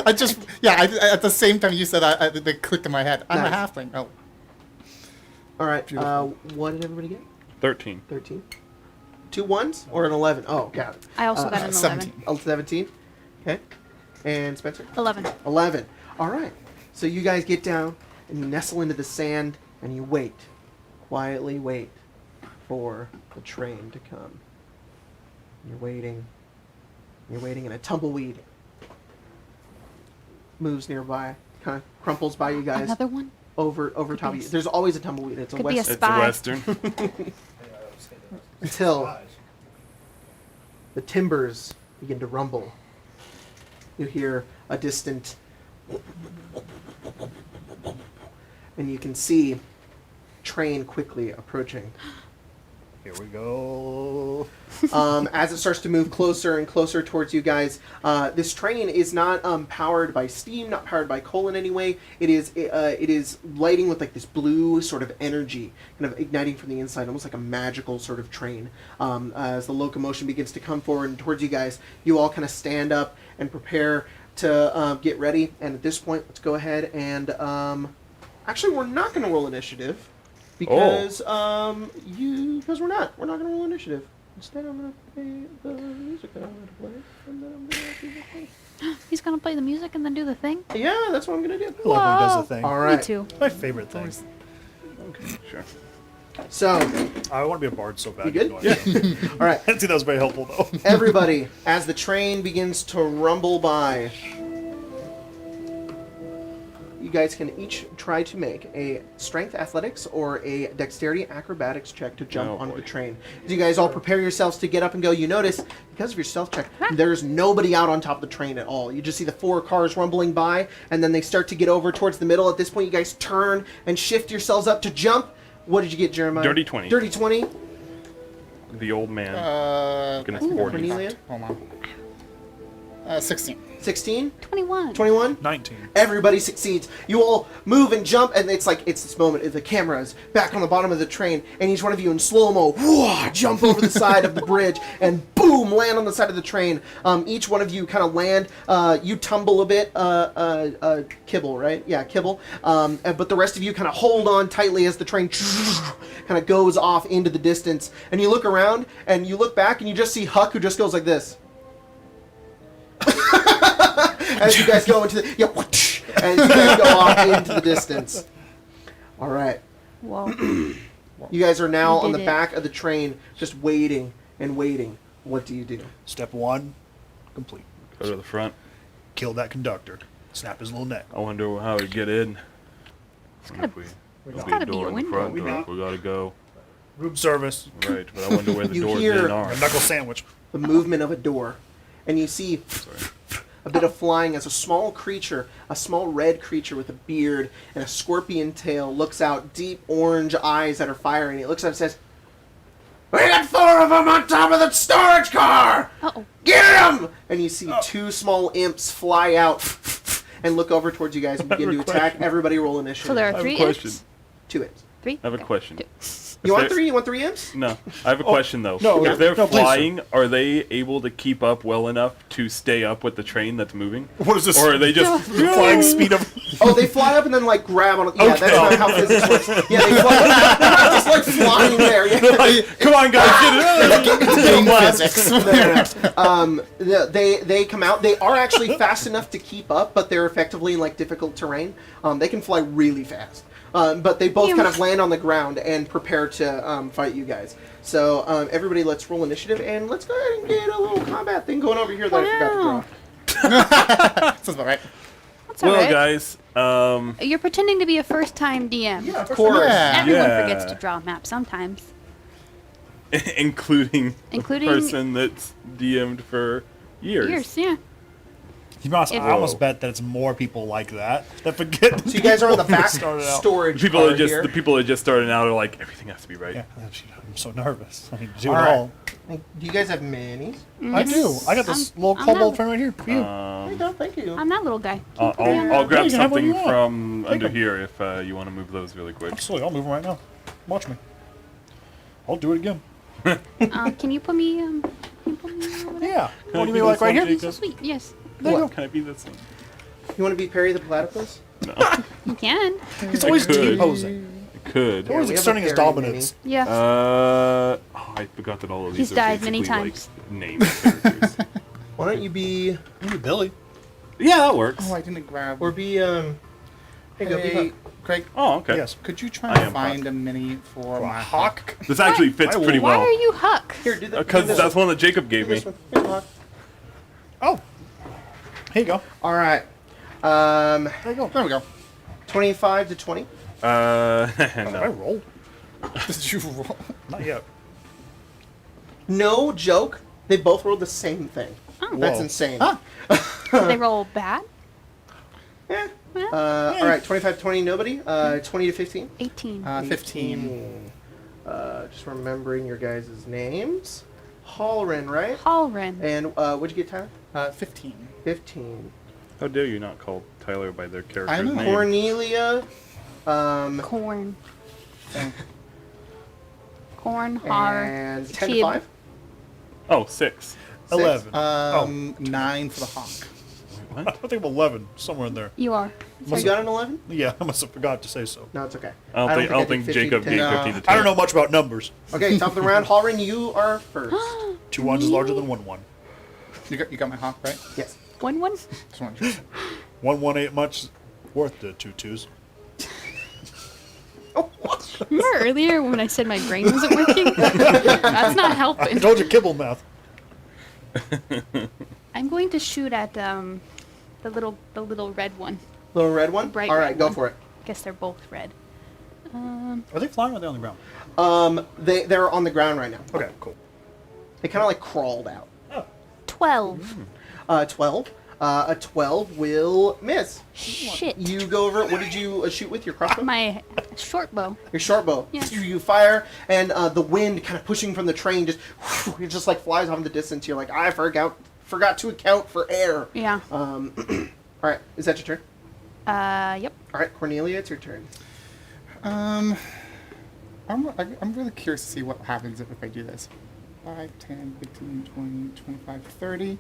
Speaker 3: At the same time you said it clicked in my head. I'm a
Speaker 1: Nice.
Speaker 3: halfling. Oh.
Speaker 1: All right.
Speaker 3: Beautiful.
Speaker 1: What did everybody get?
Speaker 2: 13.
Speaker 1: 13. 2 1s or an 11? Oh, got it.
Speaker 5: I also got an 11.
Speaker 3: 17.
Speaker 1: 17. Okay. And Spencer?
Speaker 5: 11.
Speaker 1: 11. All right. So you guys get down and you nestle into the sand and you wait. Quietly wait for the train to come. You're waiting. You're waiting and a tumbleweed moves nearby, kind of crumples by you guys.
Speaker 5: Another one?
Speaker 1: Over top of you. There's always a tumbleweed. It's a
Speaker 5: Could be a
Speaker 1: west
Speaker 2: It's a
Speaker 5: Spy.
Speaker 2: western.
Speaker 1: until the timbers begin to rumble. You hear a distant, and you can see train quickly approaching.
Speaker 4: Here we go.
Speaker 1: As it starts to move closer and closer towards you guys, this train is not powered by steam, not powered by coal in any way. It is lighting with like this blue sort of energy, kind of igniting from the inside, almost like a magical sort of train. As the locomotion begins to come forward and towards you guys, you all kind of stand up and prepare to get ready. And at this point, let's go ahead and actually, we're not going to roll initiative. Because because we're not going to roll initiative. Instead, I'm going to play the music that I want to play, and then I'm going to do the thing.
Speaker 5: He's gonna play the music and then do the thing?
Speaker 1: Yeah, that's what I'm going to do.
Speaker 4: I love when he does the thing.
Speaker 1: All right.
Speaker 5: Me too.
Speaker 4: My favorite thing.
Speaker 2: Okay, sure.
Speaker 1: So,
Speaker 4: I want to be a bard so bad.
Speaker 1: You good?
Speaker 4: No idea.
Speaker 1: all right,
Speaker 4: I didn't think that was very helpful though.
Speaker 1: everybody, as the train begins to rumble by, you guys can each try to make a strength athletics or a dexterity acrobatics check to jump onto the train. As you guys all prepare yourselves to get up and go, you notice, because of your stealth check, there's nobody out on top of the train at all. You just see the 4 cars rumbling by, and then they start to get over towards the middle. At this point, you guys turn and shift yourselves up to jump. What did you get, Jeremiah?
Speaker 2: Dirty 20.
Speaker 1: Dirty 20.
Speaker 2: The old man. Gonna
Speaker 3: Ooh,
Speaker 2: afford it.
Speaker 1: Cornelia?
Speaker 3: Hold on. 16.
Speaker 1: 16?
Speaker 5: 21.
Speaker 1: 21?
Speaker 4: 19.
Speaker 1: Everybody succeeds. You all move and jump, and it's this moment. The camera is back on the bottom of the train, and each one of you in slow-mo, jump over the side of the bridge, and boom, land on the side of the train. Each one of you kind of land. You tumble a bit, kibble, right? Yeah, kibble. But the rest of you kind of hold on tightly as the train kind of goes off into the distance. And you look around, and you look back, and you just see Huck, who just goes like this. As you guys go into the as you guys go off into the distance. All right,
Speaker 5: Whoa.
Speaker 1: you guys are now
Speaker 5: We
Speaker 1: on the
Speaker 5: did it.
Speaker 1: back of the train, just waiting and waiting. What do you do?
Speaker 4: Step 1, complete.
Speaker 2: Go to the front.
Speaker 4: Kill that conductor. Snap his little neck.
Speaker 2: I wonder how we get in.
Speaker 5: gotta-
Speaker 2: If there'll
Speaker 5: gotta
Speaker 2: be
Speaker 5: be
Speaker 2: a door
Speaker 5: a
Speaker 2: in the
Speaker 5: window.
Speaker 2: front,
Speaker 4: We
Speaker 2: or
Speaker 4: got-
Speaker 2: if we gotta go.
Speaker 4: Room service.
Speaker 2: Right, but I wonder where the
Speaker 1: You
Speaker 2: doors
Speaker 1: hear-
Speaker 2: in are.
Speaker 4: A knuckle sandwich.
Speaker 1: The movement of a door, and you see a bit of flying as a small creature, a small red creature with a beard and a scorpion tail, looks out, deep orange eyes that are firing. It looks up and says, "We got 4 of them on top of the storage car!
Speaker 5: Uh-oh.
Speaker 1: Get them!" And you see 2 small imps fly out and look over towards you guys and begin to attack. Everybody roll initiative.
Speaker 5: So there
Speaker 2: I
Speaker 5: are
Speaker 2: have a
Speaker 5: 3
Speaker 2: question.
Speaker 5: imps?
Speaker 1: 2 imps.
Speaker 5: 3?
Speaker 2: I have a question.
Speaker 5: Two.
Speaker 1: You want
Speaker 2: there-
Speaker 1: 3? You want 3 imps?
Speaker 2: No, I have a question though.
Speaker 4: no,
Speaker 2: if they're
Speaker 4: no, please, sir.
Speaker 2: flying, are they able to keep up well enough to stay up with the train that's moving?
Speaker 4: What is this?
Speaker 2: Or are they just
Speaker 4: The flying speed of...
Speaker 1: Oh, they fly up and then like grab on. Yeah, that's
Speaker 2: Okay.
Speaker 1: not how physics works. Yeah, they fly. They're not just like flying there. Yeah.
Speaker 2: Come on, guys, get it!
Speaker 3: Game physics.
Speaker 1: They come out. They are actually fast enough to keep up, but they're effectively in like difficult terrain. They can fly really fast. But they both kind of land on the ground and prepare to fight you guys. So everybody, let's roll initiative and let's go ahead and get a little combat thing going over here that I forgot to draw.
Speaker 3: Sounds about right.
Speaker 5: That's all
Speaker 2: Well,
Speaker 5: right.
Speaker 2: guys,
Speaker 5: You're pretending to be a first-time DM.
Speaker 1: Of course.
Speaker 3: Yeah.
Speaker 5: Everyone
Speaker 2: Yeah.
Speaker 5: forgets to draw a map sometimes.
Speaker 2: including
Speaker 5: Including-
Speaker 2: the person that's DM'd for years.
Speaker 5: Yeah.
Speaker 4: To be honest,
Speaker 5: If-
Speaker 4: I almost bet that it's more people like that forget.
Speaker 1: So you guys are on the back
Speaker 4: Started out.
Speaker 1: storage
Speaker 2: People
Speaker 1: car
Speaker 2: are just
Speaker 1: here.
Speaker 2: the people that are just starting out are like everything has to be right.
Speaker 4: Yeah, I'm so nervous. I need to do
Speaker 1: All
Speaker 4: it
Speaker 1: right.
Speaker 4: all.
Speaker 1: Do you guys have minis?
Speaker 4: I do. I got this little
Speaker 5: I'm
Speaker 4: cobalt
Speaker 5: not-
Speaker 4: friend right here for you.
Speaker 1: There you go. Thank you.
Speaker 5: I'm that little guy.
Speaker 2: I'll
Speaker 5: Can you put me on
Speaker 2: I'll
Speaker 5: the-
Speaker 2: grab
Speaker 4: you can have what
Speaker 2: something
Speaker 4: you want.
Speaker 2: from
Speaker 4: Take
Speaker 2: under
Speaker 4: 'em.
Speaker 2: here if you want to move those really quick.
Speaker 4: Absolutely, I'll move them right now. Watch me. I'll do it again.
Speaker 5: Can you put me? Can you put me over there?
Speaker 4: Yeah.
Speaker 2: I
Speaker 4: What do you
Speaker 2: be
Speaker 4: mean, like
Speaker 2: this
Speaker 4: right
Speaker 2: one,
Speaker 4: here?
Speaker 2: Jacob?
Speaker 5: Sweet. Yes.
Speaker 4: There you go.
Speaker 2: Can I be this one?
Speaker 1: You want to be Perry the Platypus?
Speaker 2: No,
Speaker 5: You can.
Speaker 4: He's always
Speaker 2: could.
Speaker 4: deposing.
Speaker 2: I could.
Speaker 1: Yeah,
Speaker 4: Always
Speaker 1: we have
Speaker 4: exerting
Speaker 1: a
Speaker 4: his
Speaker 1: Perry
Speaker 4: dominance.
Speaker 5: Yeah.
Speaker 2: Oh, I forgot that all of these
Speaker 5: He's
Speaker 2: are
Speaker 5: died many
Speaker 2: basically,
Speaker 5: times.
Speaker 2: Like, named characters.
Speaker 1: Why don't you be
Speaker 4: Ooh, Billy.
Speaker 2: Yeah, that works.
Speaker 3: Oh, I didn't grab.
Speaker 1: or be Here you go. Be
Speaker 3: Hey,
Speaker 1: Huck.
Speaker 3: Craig,
Speaker 2: Oh, okay.
Speaker 4: Yes.
Speaker 3: could you try
Speaker 2: I
Speaker 3: and
Speaker 2: am
Speaker 3: find a mini for
Speaker 4: A
Speaker 3: my
Speaker 4: hawk.
Speaker 2: This actually fits
Speaker 4: I
Speaker 2: pretty
Speaker 4: will-
Speaker 5: Why
Speaker 2: well.
Speaker 5: are you Huck?
Speaker 1: Here, do the.
Speaker 2: Because
Speaker 1: do this
Speaker 2: that's one that Jacob
Speaker 1: Do
Speaker 2: gave
Speaker 1: this
Speaker 2: me.
Speaker 1: one. Here, Huck.
Speaker 4: Oh. Here you go.
Speaker 1: All right.
Speaker 4: There you go.
Speaker 3: There we go.
Speaker 1: 25 to 20.
Speaker 4: I
Speaker 2: No.
Speaker 4: rolled.
Speaker 3: Did you roll?
Speaker 4: Not yet.
Speaker 1: No joke. They both rolled the same thing.
Speaker 5: Oh.
Speaker 1: That's
Speaker 4: Whoa.
Speaker 1: insane.
Speaker 5: Did they roll bad?
Speaker 1: Yeah.
Speaker 5: Well,
Speaker 1: All right. 25 to 20. Nobody. 20 to 15.
Speaker 5: 18.
Speaker 3: 15.
Speaker 1: Just remembering your guys' names. Halloran, right?
Speaker 5: Halloran.
Speaker 1: And what'd you get, Tyler?
Speaker 3: 15.
Speaker 1: 15.
Speaker 2: How dare you not call Tyler by their character's
Speaker 3: I know.
Speaker 2: name?
Speaker 1: Cornelia.
Speaker 5: Corn.
Speaker 3: Oh.
Speaker 5: Corn. Har.
Speaker 1: And 10 to
Speaker 5: Chib.
Speaker 1: 5.
Speaker 2: Oh, 6.
Speaker 4: 11.
Speaker 3: 9 for the hawk.
Speaker 2: What?
Speaker 4: I think I'm 11. Somewhere in there.
Speaker 5: You are.
Speaker 1: You got an 11?
Speaker 4: Yeah, I must have forgot to say so.
Speaker 1: No, it's okay.
Speaker 2: I don't think
Speaker 1: did 15
Speaker 2: Jacob
Speaker 1: to
Speaker 2: gave
Speaker 1: 10.
Speaker 2: 15 to 10.
Speaker 4: I don't know much about numbers.
Speaker 1: Okay, top of the round. Halloran, you are first.
Speaker 4: 2 ones is larger than 1 1.
Speaker 3: You got my hawk, right?
Speaker 1: Yes.
Speaker 5: 1-1.
Speaker 3: Just wanted to-
Speaker 4: 1 1 ain't much worth the 2 2s.
Speaker 5: Remember earlier when I said my brain wasn't working? That's not
Speaker 4: I
Speaker 5: helping.
Speaker 4: told you kibble math.
Speaker 5: I'm going to shoot at the little red one.
Speaker 1: Little red one?
Speaker 5: Bright
Speaker 1: All right,
Speaker 5: red
Speaker 1: go
Speaker 5: one.
Speaker 1: for it.
Speaker 5: Guess they're both red.
Speaker 4: Are they flying or are they on the ground?
Speaker 1: They're on the ground right now.
Speaker 4: Okay, cool.
Speaker 1: They kind of like crawled out.
Speaker 5: 12.
Speaker 1: 12. A 12 will miss.
Speaker 5: Shit.
Speaker 1: You go over. What did you shoot with your crossbow?
Speaker 5: My short bow.
Speaker 1: Your short bow.
Speaker 5: Yeah.
Speaker 1: You fire, and the wind kind of pushing from the train just it just like flies off in the distance. You're like, I forgot to account for air.
Speaker 5: Yeah.
Speaker 1: All right, is that your turn?
Speaker 5: Yep.
Speaker 1: All right, Cornelia, it's your turn.
Speaker 3: I'm really curious to see what happens if I do this. 5, 10, 15, 20, 25, 30.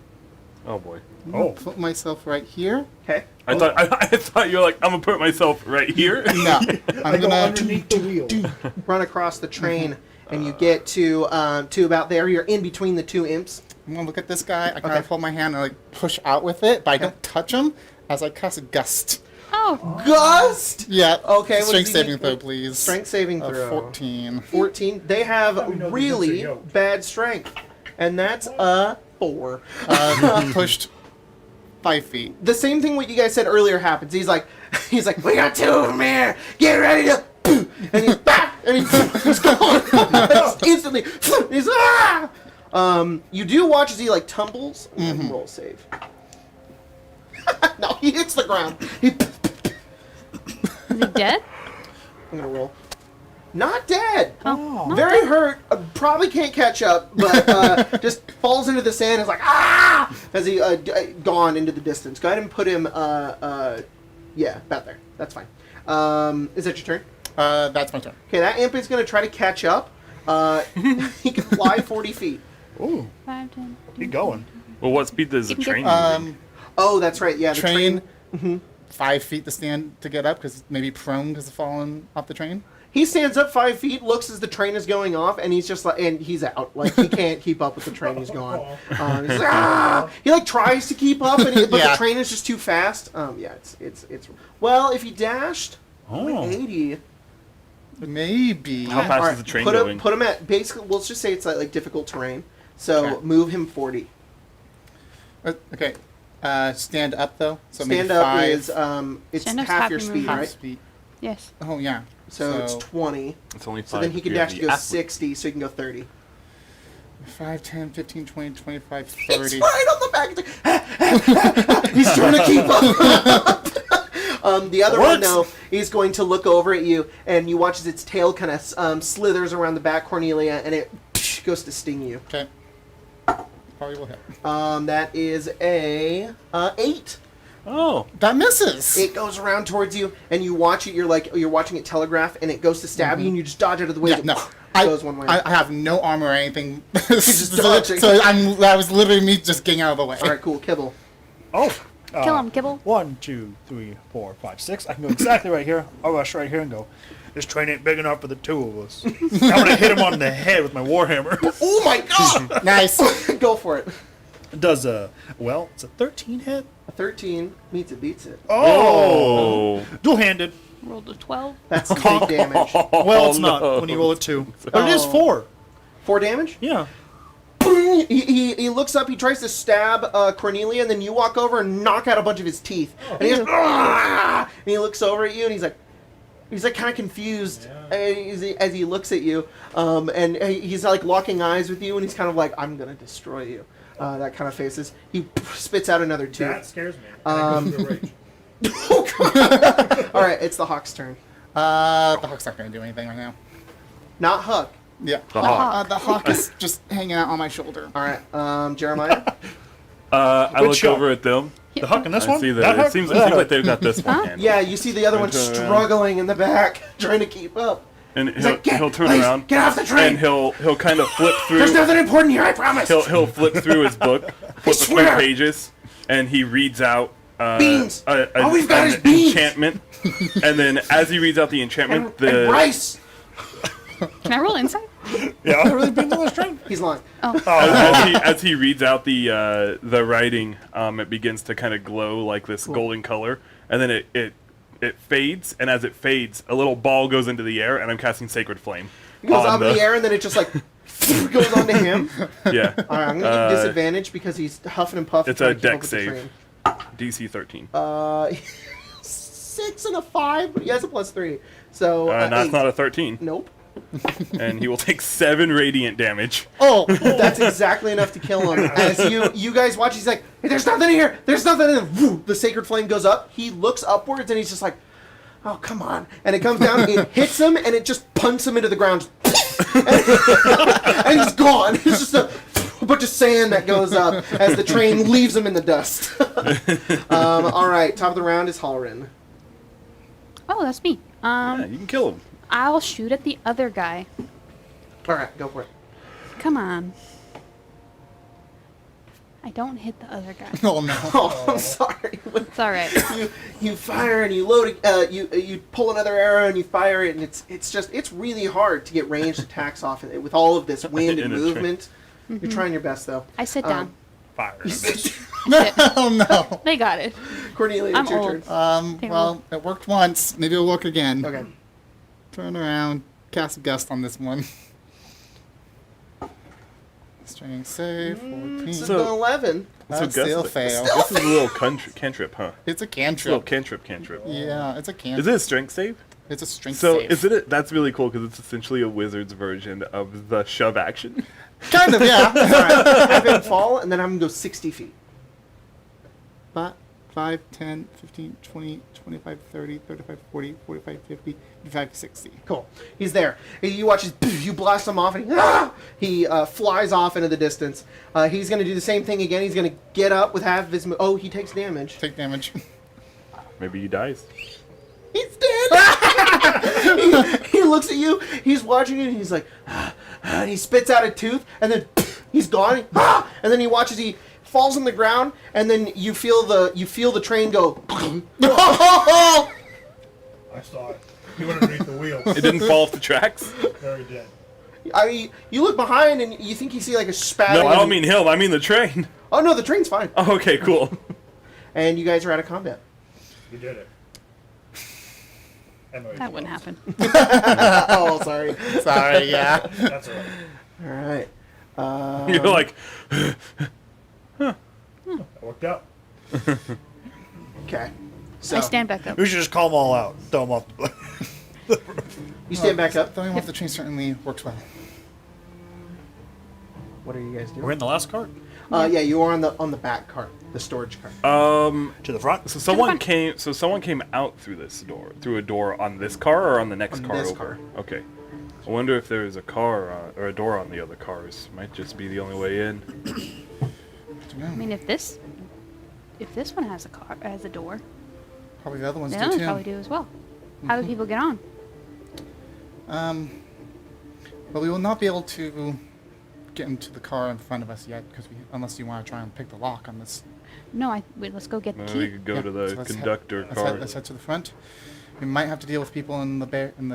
Speaker 2: Oh boy.
Speaker 3: I'm gonna put myself right here.
Speaker 1: Okay.
Speaker 2: I thought you were like, I'm gonna put myself right here.
Speaker 3: No, I'm
Speaker 4: go
Speaker 3: gonna
Speaker 4: underneath the wheel.
Speaker 1: Run across the train, and you get to about there. You're in between the two imps.
Speaker 3: I'm gonna look at this guy. I kind
Speaker 1: Okay.
Speaker 3: of hold my hand and like push out with it, but I don't touch him as I cast a gust.
Speaker 5: Oh.
Speaker 1: Gust.
Speaker 3: Yeah.
Speaker 1: Okay, what
Speaker 3: Strength
Speaker 1: does he
Speaker 3: saving
Speaker 1: need?
Speaker 3: throw, please.
Speaker 1: Strength saving throw.
Speaker 3: 14.
Speaker 1: 14. They have
Speaker 4: we know the
Speaker 1: really
Speaker 4: imps are yoked.
Speaker 1: bad strength, and that's a 4.
Speaker 3: Pushed 5 feet.
Speaker 1: The same thing what you guys said earlier happens. He's like, we got 2 of them here. Get ready to, and he's back, and he's gone instantly. He's you do watch as he like tumbles. Roll save. No, he hits the ground.
Speaker 5: Is he dead?
Speaker 1: I'm gonna roll. Not dead.
Speaker 5: Oh. Not
Speaker 1: Very
Speaker 5: dead.
Speaker 1: hurt. Probably can't catch up, but just falls into the sand. Is like as he gone into the distance. Go ahead and put him. Yeah, about there. That's fine. Is that your turn?
Speaker 3: That's my turn.
Speaker 1: Okay, that imp is gonna try to catch up. He can fly 40 feet.
Speaker 4: Ooh,
Speaker 5: 5, 10.
Speaker 4: keep going.
Speaker 2: Well, what speed does the
Speaker 5: You can
Speaker 2: train
Speaker 5: get-
Speaker 2: move?
Speaker 1: Oh, that's right. Yeah, the
Speaker 3: Train. 5 feet to stand to get up because maybe prone because of falling off the train.
Speaker 1: He stands up 5 feet, looks as the train is going off, and he's just like, and he's out. Like he can't keep up with the train. He's gone. He's like, He like tries to keep up, but
Speaker 3: Yeah.
Speaker 1: the train is just too fast. Yeah, it's. Well, if he dashed,
Speaker 4: Oh.
Speaker 1: 80.
Speaker 3: Maybe.
Speaker 2: How fast
Speaker 1: Alright,
Speaker 2: is the train
Speaker 1: put
Speaker 2: going?
Speaker 1: Him, put him at basically. Let's just say it's like difficult terrain. So
Speaker 3: Okay.
Speaker 1: move him 40.
Speaker 3: Okay. Stand up though. So
Speaker 1: Stand
Speaker 3: maybe
Speaker 1: up
Speaker 3: 5,
Speaker 1: is it's
Speaker 5: Stand up's
Speaker 1: half
Speaker 5: half
Speaker 1: your
Speaker 5: your
Speaker 1: speed,
Speaker 5: movement.
Speaker 3: half
Speaker 1: right?
Speaker 3: speed.
Speaker 5: Yes.
Speaker 3: Oh yeah.
Speaker 1: So it's 20.
Speaker 2: It's only 5.
Speaker 1: So then he can
Speaker 2: if you're
Speaker 1: actually
Speaker 2: the
Speaker 1: go
Speaker 2: athlete.
Speaker 1: 60, so he can go 30.
Speaker 3: 5, 10, 15, 20, 25,
Speaker 1: He's
Speaker 3: 30.
Speaker 1: right on the back. He's trying to keep up. The other one, though, is going to look over at you, and you watch as its tail kind of slithers around the back, Cornelia, and it goes to sting you.
Speaker 3: Okay. Probably will hit.
Speaker 1: That is a 8.
Speaker 2: Oh.
Speaker 3: That misses.
Speaker 1: It goes around towards you, and you watch it. You're watching it telegraph, and it goes to stab you, and you just dodge out of the way.
Speaker 3: Yeah, no.
Speaker 1: Goes one way.
Speaker 3: I have no armor or anything.
Speaker 1: just dodging.
Speaker 3: so that was literally me just getting out of the way.
Speaker 1: All right, cool. Kibble.
Speaker 4: Oh.
Speaker 5: Kill him, Kibble.
Speaker 4: 1, 2, 3, 4, 5, 6. I can go exactly right here. I'll rush right here and go. This train ain't big enough for the 2 of us. I'm gonna hit him on the head with my warhammer.
Speaker 1: Oh my god!
Speaker 3: Nice.
Speaker 1: Go for it.
Speaker 4: It does well, it's a 13 hit.
Speaker 1: A 13 meets it, beats it.
Speaker 2: Oh.
Speaker 4: Dual-handed.
Speaker 5: Rolled a 12.
Speaker 1: That's big damage.
Speaker 4: Well, it's not
Speaker 2: no.
Speaker 4: when you roll a 2, but it is 4.
Speaker 1: 4 damage?
Speaker 4: Yeah.
Speaker 1: He looks up, he tries to stab Cornelia, and then you walk over and knock out a bunch of his teeth. And he goes, "Ah!" And he looks over at you, and he's like kind of confused as he looks at you. And he's like locking eyes with you, and he's kind of like, I'm going to destroy you. That kind of faces. He spits out another tooth.
Speaker 6: That scares me. I go through a rage.
Speaker 1: All right, it's the Hawk's turn.
Speaker 3: The Hawk's not going to do anything right now.
Speaker 1: Not Huck.
Speaker 3: Yeah.
Speaker 2: The Hawk.
Speaker 3: The Hawk is just hanging out on my shoulder.
Speaker 1: All right, Jeremiah.
Speaker 2: I
Speaker 4: Which
Speaker 2: look
Speaker 4: Hawk?
Speaker 2: over at them.
Speaker 4: The Huck in this
Speaker 2: I
Speaker 4: one?
Speaker 2: see
Speaker 4: That
Speaker 2: that.
Speaker 4: Huck?
Speaker 2: It seems like they've got this one
Speaker 5: Huh?
Speaker 2: handled.
Speaker 1: Yeah, you see the other one
Speaker 2: Turn around.
Speaker 1: struggling in the back, trying to keep up.
Speaker 2: And
Speaker 1: He's
Speaker 2: he'll,
Speaker 1: like, "Get-
Speaker 2: he'll turn
Speaker 1: please,
Speaker 2: around.
Speaker 1: get off the train!"
Speaker 2: And he'll kind of flip through.
Speaker 1: There's nothing important here, I promise.
Speaker 2: He'll flip through his book, flip a few
Speaker 1: swear.
Speaker 2: pages, and he reads out
Speaker 1: Beans. All we've got
Speaker 2: an
Speaker 1: is beans.
Speaker 2: enchantment. And then as he reads out the enchantment,
Speaker 1: and rice.
Speaker 5: Can I roll insight?
Speaker 4: Yeah, I've really been on this train.
Speaker 1: He's lying.
Speaker 2: as he reads out the writing, it begins to kind of glow like this golden color, and then it fades, and as it fades, a little ball goes into the air, and I'm casting Sacred Flame.
Speaker 1: He goes
Speaker 2: on
Speaker 1: up in the air, and then it just like goes onto him.
Speaker 2: Yeah.
Speaker 1: All right, I'm gonna give disadvantage because he's huffing and puffing.
Speaker 2: It's a
Speaker 1: trying to keep up
Speaker 2: dex
Speaker 1: with the
Speaker 2: save.
Speaker 1: train.
Speaker 2: DC 13.
Speaker 1: 6 and a 5, but he has a +3. So
Speaker 2: That's
Speaker 1: 8.
Speaker 2: not a 13.
Speaker 1: Nope.
Speaker 2: And he will take 7 radiant damage.
Speaker 3: Oh,
Speaker 1: That's exactly enough to kill him. As you guys watch, he's like, "Hey, there's nothing here. There's nothing." And whoo, the sacred flame goes up. He looks upwards, and he's just like, "Oh, come on!" And it comes down, it hits him, and it just punts him into the ground, and he's gone. It's just but bunch of sand that goes up as the train leaves him in the dust. All right, top of the round is Halrin.
Speaker 5: Oh, that's me.
Speaker 2: Yeah, you can kill him.
Speaker 5: I'll shoot at the other guy.
Speaker 1: All right, go for it.
Speaker 5: Come on. I don't hit the other guy.
Speaker 3: Oh no.
Speaker 1: Oh, I'm sorry.
Speaker 5: It's all right.
Speaker 1: You fire and you load it. You pull another arrow and you fire it, and it's really hard to get ranged attacks off it with all of this wind and
Speaker 2: In a train.
Speaker 1: movement. You're trying your best though.
Speaker 5: I sit down.
Speaker 4: Fire.
Speaker 5: I sit.
Speaker 3: Oh no.
Speaker 5: They got it.
Speaker 1: Cornelia,
Speaker 5: I'm
Speaker 1: it's your
Speaker 5: old.
Speaker 1: turn.
Speaker 3: Well, it worked once. Maybe it'll work again.
Speaker 1: Okay.
Speaker 3: Turn around. Cast a gust on this one. Strength save. 14.
Speaker 1: This is
Speaker 2: So-
Speaker 1: an 11.
Speaker 3: That'd
Speaker 2: Gus-
Speaker 3: still fail.
Speaker 2: This is a little cantrip, huh?
Speaker 3: It's a
Speaker 2: It's a little
Speaker 3: cantrip.
Speaker 2: cantrip.
Speaker 3: Yeah, it's a cantrip.
Speaker 2: Is it a strength save?
Speaker 3: It's a strength
Speaker 2: So
Speaker 3: save.
Speaker 2: is it? That's really cool because it's essentially a wizard's version of the shove action.
Speaker 3: Kind of, yeah.
Speaker 1: All right. I'm going to fall, and then I'm going to go 60 feet.
Speaker 3: 5, 10, 15, 20, 25, 30, 35, 40, 45, 50, 55, 60.
Speaker 1: Cool. He's there. You watch his, you blast him off, and he flies off into the distance. He's going to do the same thing again. He's going to get up with half of his... Oh, he takes damage.
Speaker 3: Take damage.
Speaker 2: Maybe he dies.
Speaker 1: He's dead! he looks at you, he's watching it, and he's like... and he spits out a tooth, and then he's gone. And then he watches, he falls on the ground, and then you feel the train go...
Speaker 6: I saw it. He went underneath the wheel.
Speaker 2: It didn't fall off the tracks.
Speaker 6: Very dead.
Speaker 1: I mean, you look behind, and you think you see like a spat.
Speaker 2: No, I don't mean him. I mean the train.
Speaker 1: Oh no, the train's fine.
Speaker 2: Oh, okay, cool.
Speaker 1: And you guys are out of combat.
Speaker 6: You did it. I know
Speaker 5: That
Speaker 6: you
Speaker 5: wouldn't
Speaker 6: lost.
Speaker 5: happen.
Speaker 1: Oh, sorry.
Speaker 3: Sorry, yeah.
Speaker 6: That's all right.
Speaker 1: All right.
Speaker 2: You're like,
Speaker 6: That worked out.
Speaker 1: Okay. So
Speaker 5: I stand back up.
Speaker 4: We should just call them all out. Throw them off the
Speaker 1: you stand back up.
Speaker 3: Throwing him off the train certainly works well.
Speaker 1: What are you guys
Speaker 4: We're
Speaker 1: doing?
Speaker 4: in the last cart.
Speaker 1: Yeah, you are on the back cart, the storage cart.
Speaker 4: To the front.
Speaker 2: so someone
Speaker 5: front.
Speaker 2: came. So someone came out through this door, through a door on this car or on the next
Speaker 1: On
Speaker 2: car
Speaker 1: this
Speaker 2: over.
Speaker 1: car.
Speaker 2: Okay. I wonder if there's a car or a door on the other cars. Might just be the only way in.
Speaker 5: I mean, if this one has a door,
Speaker 3: Probably the other ones
Speaker 5: the
Speaker 3: do
Speaker 5: others
Speaker 3: too.
Speaker 5: probably do as well. How do people get on?
Speaker 3: But we will not be able to get into the car in front of us yet, unless you want to try and pick the lock on this.
Speaker 5: No, wait. Let's go get the
Speaker 2: Maybe we
Speaker 5: key.
Speaker 2: could go
Speaker 3: Yeah,
Speaker 2: to
Speaker 3: so
Speaker 2: the
Speaker 3: let's
Speaker 2: conductor
Speaker 3: head,
Speaker 2: car.
Speaker 3: Let's head to the front. We might have to deal with people in the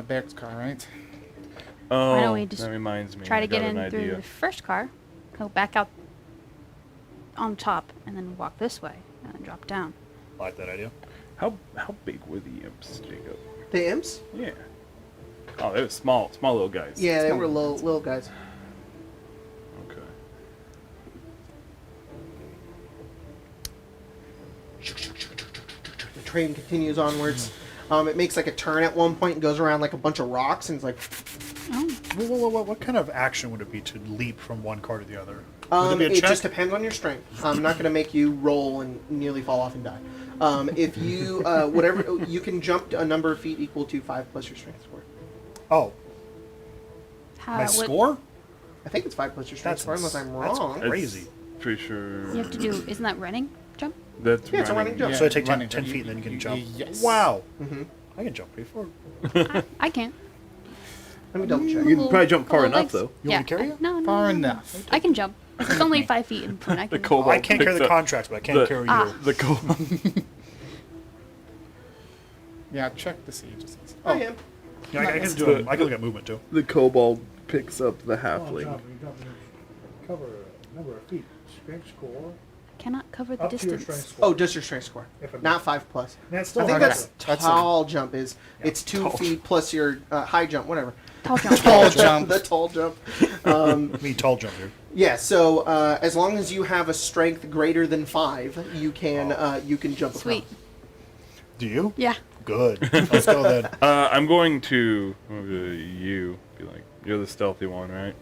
Speaker 3: Bear's car, right?
Speaker 2: Oh,
Speaker 5: Why don't we just
Speaker 2: that reminds me.
Speaker 5: Try
Speaker 2: I
Speaker 5: to get
Speaker 2: got
Speaker 5: in
Speaker 2: an
Speaker 5: through
Speaker 2: idea.
Speaker 5: the first car, go back out on top, and then walk this way, and then drop down.
Speaker 4: Like that idea.
Speaker 2: How big were the imps, Jacob?
Speaker 1: The imps?
Speaker 2: Yeah. Oh, they were small little guys.
Speaker 1: Yeah, they were little guys.
Speaker 2: Okay.
Speaker 1: The train continues onwards. It makes like a turn at one point and goes around like a bunch of rocks, and it's like...
Speaker 4: What kind of action would it be to leap from one car to the other? Would it be a
Speaker 1: It
Speaker 4: check?
Speaker 1: just depends on your strength. I'm not going to make you roll and nearly fall off and die. If you, whatever, you can jump a number of feet equal to 5 plus your strength score.
Speaker 4: Oh,
Speaker 5: How,
Speaker 4: my
Speaker 5: what
Speaker 4: score?
Speaker 1: I think it's 5 plus your strength
Speaker 4: That's
Speaker 1: score, unless I'm
Speaker 4: that's
Speaker 1: wrong.
Speaker 4: crazy.
Speaker 2: Pretty sure.
Speaker 5: you have to do? Isn't that running jump?
Speaker 2: That's
Speaker 1: Yeah, it's a running jump.
Speaker 4: So I take 10
Speaker 3: running,
Speaker 4: feet and then you can jump.
Speaker 3: Yes.
Speaker 4: Wow.
Speaker 1: Mm-hmm.
Speaker 4: I can jump pretty far.
Speaker 5: I can't.
Speaker 1: Let me double check.
Speaker 2: You can probably jump far
Speaker 5: Little
Speaker 2: enough,
Speaker 5: legs.
Speaker 2: though.
Speaker 4: You want me to carry you?
Speaker 5: No, no,
Speaker 3: Far
Speaker 5: no, no.
Speaker 3: enough.
Speaker 5: I can jump. It's only 5 feet in front. I
Speaker 2: The
Speaker 5: can.
Speaker 2: cobalt
Speaker 4: I can't carry
Speaker 2: picks
Speaker 4: the
Speaker 2: up
Speaker 4: contracts, but I can
Speaker 2: the-
Speaker 4: carry
Speaker 5: Ah.
Speaker 4: you.
Speaker 2: The cobalt.
Speaker 3: Yeah, check to see. Just
Speaker 1: I am.
Speaker 4: Yeah, I can do it. I can look at movement too.
Speaker 2: The cobalt picks up the
Speaker 6: Come on, jump. You jump in. Cover a number of feet. Strength score.
Speaker 5: Cannot cover the
Speaker 6: Up to your
Speaker 5: distance.
Speaker 6: strength score.
Speaker 1: Oh, just your strength score.
Speaker 6: If it-
Speaker 1: Not 5 plus.
Speaker 6: That's still
Speaker 1: I think
Speaker 6: hard.
Speaker 1: that's
Speaker 3: That's a-
Speaker 1: tall jump is. It's 2 feet plus your high jump, whatever.
Speaker 5: Tall jump.
Speaker 3: Tall jump.
Speaker 1: The tall jump.
Speaker 4: Me tall jump here.
Speaker 1: Yeah, so as long as you have a strength greater than 5, you can jump across.
Speaker 5: Sweet.
Speaker 4: Do you?
Speaker 5: Yeah.
Speaker 4: Good. Let's go then.
Speaker 2: I'm going to you. Be like, you're the stealthy one, right?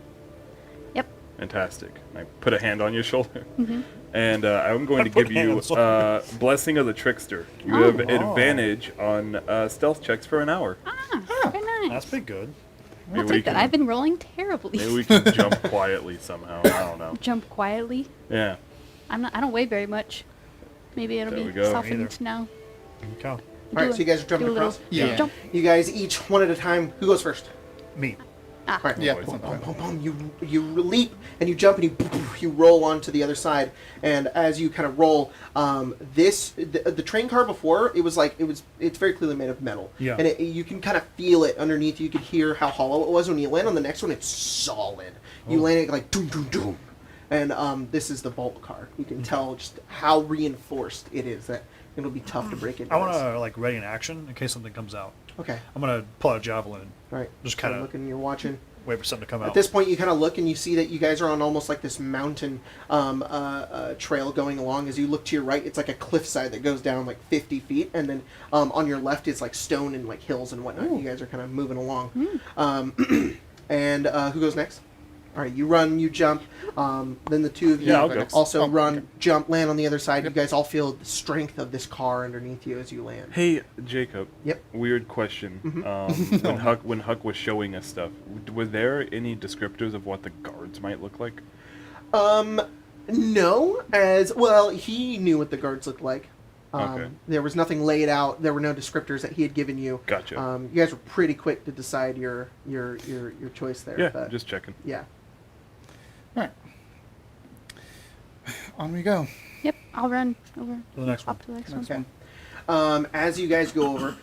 Speaker 5: Yep.
Speaker 2: Fantastic. I put a hand on your shoulder.
Speaker 5: Mm-hmm.
Speaker 2: And I'm going to
Speaker 4: Put
Speaker 2: give you
Speaker 4: hands on
Speaker 2: Blessing of the Trickster. You
Speaker 5: Oh.
Speaker 2: have advantage on stealth checks for an hour.
Speaker 5: Ah, very nice.
Speaker 4: That's pretty good.
Speaker 5: I'll take that. I've been rolling terribly.
Speaker 2: Maybe we can jump quietly somehow. I don't know.
Speaker 5: Jump quietly.
Speaker 2: Yeah.
Speaker 5: I don't weigh very much. Maybe it'll
Speaker 2: There we
Speaker 5: be
Speaker 2: go.
Speaker 5: softened now.
Speaker 4: Okay.
Speaker 1: All right, so you guys are jumping
Speaker 5: do a little
Speaker 1: across?
Speaker 3: Yeah.
Speaker 5: Jump.
Speaker 1: You guys each one at a time. Who goes first?
Speaker 4: Me.
Speaker 5: Ah.
Speaker 1: All right.
Speaker 3: Yeah.
Speaker 1: Boom, boom, boom, boom. You leap and you jump and you roll onto the other side. And as you kind of roll, the train car before it's very clearly made of metal.
Speaker 4: Yeah.
Speaker 1: And you can kind of feel it underneath. You could hear how hollow it was. When you land on the next one, it's solid. You land it like doom doom doom. And this is the bolt car. You can tell just how reinforced it is. That it'll be tough to break it.
Speaker 4: I want to like ready an action in case something comes out.
Speaker 1: Okay.
Speaker 4: I'm gonna pull out a javelin.
Speaker 1: All right.
Speaker 4: Just
Speaker 1: So
Speaker 4: kinda-
Speaker 1: looking. You're watching.
Speaker 4: Wait for something to come out.
Speaker 1: At this point, you kind of look and you see that you guys are on almost like this mountain trail going along. As you look to your right, it's like a cliffside that goes down like 50 feet, and then on your left is like stone and like hills and whatnot. You guys are kind of moving along. And who goes next? All right, you run, you jump. Then the two of you
Speaker 2: Yeah, I'll go.
Speaker 1: also
Speaker 3: Oh,
Speaker 1: run,
Speaker 3: okay.
Speaker 1: jump, land on the other side.
Speaker 3: Yep.
Speaker 1: You guys all feel the strength of this car underneath you as you land.
Speaker 2: Hey, Jacob.
Speaker 1: Yep.
Speaker 2: Weird question. When Huck was showing us stuff, were there any descriptors of what the guards might look like?
Speaker 1: No, as well, he knew what the guards looked like.
Speaker 2: Okay.
Speaker 1: There was nothing laid out. There were no descriptors that he had given you.
Speaker 2: Gotcha.
Speaker 1: You guys were pretty quick to decide your choice there.
Speaker 2: Yeah,
Speaker 1: but,
Speaker 2: just checking.
Speaker 1: yeah.
Speaker 3: All right. On we go.
Speaker 5: Yep, I'll run over.
Speaker 4: To the next one.
Speaker 5: Up to the next
Speaker 3: Next
Speaker 5: one.
Speaker 3: one.
Speaker 1: As you guys go over,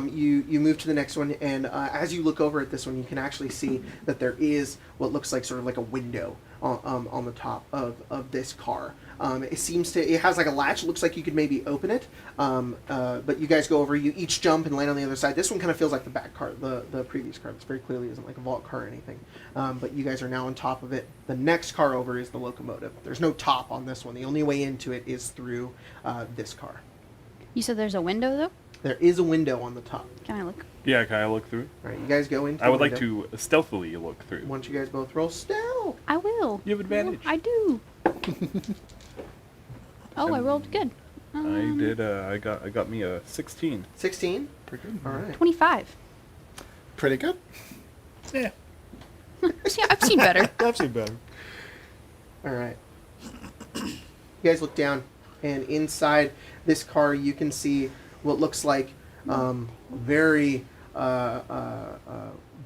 Speaker 1: you move to the next one, and as you look over at this one, you can actually see that there is what looks like sort of like a window on the top of this car. It has like a latch. It looks like you could maybe open it, but you guys go over. You each jump and land on the other side. This one kind of feels like the back car, the previous car. This very clearly isn't like a vault car or anything. But you guys are now on top of it. The next car over is the locomotive. There's no top on this one. The only way into it is through this car.
Speaker 5: You said there's a window though?
Speaker 1: There is a window on the top.
Speaker 5: Can I look?
Speaker 2: Yeah, can I look through?
Speaker 1: All right, you guys go into.
Speaker 2: I would
Speaker 1: the
Speaker 2: like
Speaker 1: window.
Speaker 2: to stealthily look through.
Speaker 1: Why don't you guys both roll stealth?
Speaker 5: I will.
Speaker 2: You have advantage.
Speaker 5: I do. Oh, I rolled good.
Speaker 2: I did. I got me a 16.
Speaker 1: 16.
Speaker 3: Pretty good.
Speaker 1: All right.
Speaker 5: 25.
Speaker 3: Pretty good.
Speaker 4: Yeah.
Speaker 5: See, I've seen better.
Speaker 4: I've seen better.
Speaker 1: All right. You guys look down, and inside this car, you can see what looks like very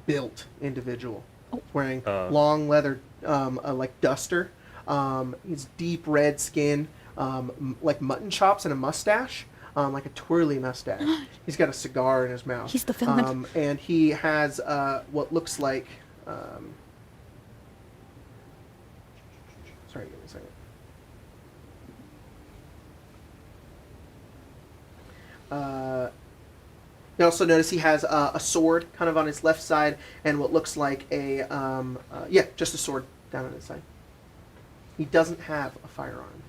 Speaker 1: built individual, wearing long leather, like duster. He's deep red skin, like mutton chops and a mustache, like a twirly mustache. He's got a cigar in his mouth.
Speaker 5: He's the villain.
Speaker 1: And he has what looks like. Sorry, give me a second. You also notice he has a sword kind of on his left side, and what looks like just a sword down on his side. He doesn't have a firearm.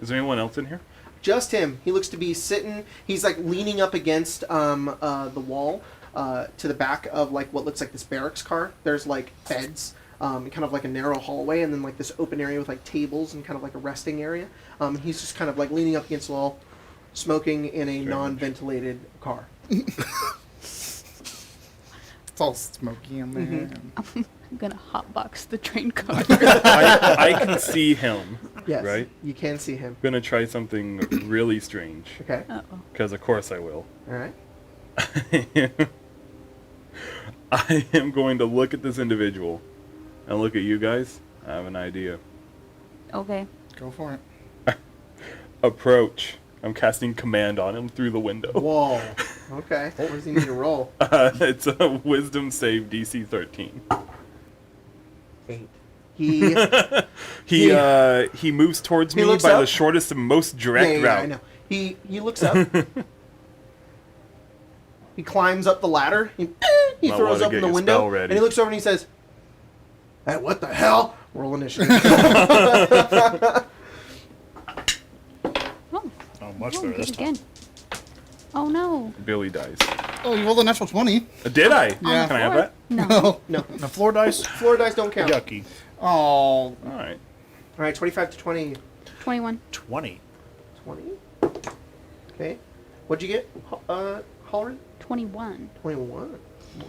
Speaker 2: Is there anyone else in here?
Speaker 1: Just him. He looks to be sitting. He's like leaning up against the wall to the back of like what looks like this barracks car. There's like beds, kind of like a narrow hallway, and then like this open area with like tables and kind of like a resting area. He's just kind of like leaning up against the wall, smoking in a non-ventilated car.
Speaker 3: It's all smoky in there.
Speaker 5: I'm gonna hotbox the train car.
Speaker 2: I can see him.
Speaker 1: Yes.
Speaker 2: Right?
Speaker 1: You can see him.
Speaker 2: I'm gonna try something really strange.
Speaker 1: Okay.
Speaker 5: Uh-oh.
Speaker 2: Because of course I will.
Speaker 1: All right.
Speaker 2: I am going to look at this individual and look at you guys. I have an idea.
Speaker 5: Okay.
Speaker 3: Go for it.
Speaker 2: Approach. I'm casting command on him through the window.
Speaker 1: Whoa. Okay. What does he need to roll?
Speaker 2: It's a wisdom save DC 13.
Speaker 1: 8. He.
Speaker 2: He moves towards
Speaker 1: He
Speaker 2: me
Speaker 1: looks
Speaker 2: by
Speaker 1: up.
Speaker 2: the shortest and most direct route.
Speaker 1: I know. He looks up. He climbs up the ladder. He
Speaker 2: Might
Speaker 1: throws
Speaker 2: wanna
Speaker 1: open
Speaker 2: get
Speaker 1: the
Speaker 2: your
Speaker 1: window,
Speaker 2: spell ready.
Speaker 1: and he looks over and he says, "Hey, what the hell?" Roll initiative.
Speaker 5: Oh,
Speaker 4: Oh, much
Speaker 5: oh,
Speaker 4: better
Speaker 5: good
Speaker 4: this time.
Speaker 5: again. Oh no.
Speaker 2: Billy dies.
Speaker 3: Oh, you rolled a natural 20.
Speaker 2: Did I?
Speaker 3: Yeah.
Speaker 2: Can I have
Speaker 5: Floor?
Speaker 2: that?
Speaker 5: No.
Speaker 1: No,
Speaker 4: The floor dice?
Speaker 1: floor dice don't count.
Speaker 4: Yucky.
Speaker 3: Oh,
Speaker 2: All right.
Speaker 1: All right, 25 to 20.
Speaker 5: 21.
Speaker 4: 20.
Speaker 1: 20. Okay. What'd you get, Hallery?
Speaker 5: 21.
Speaker 1: 21.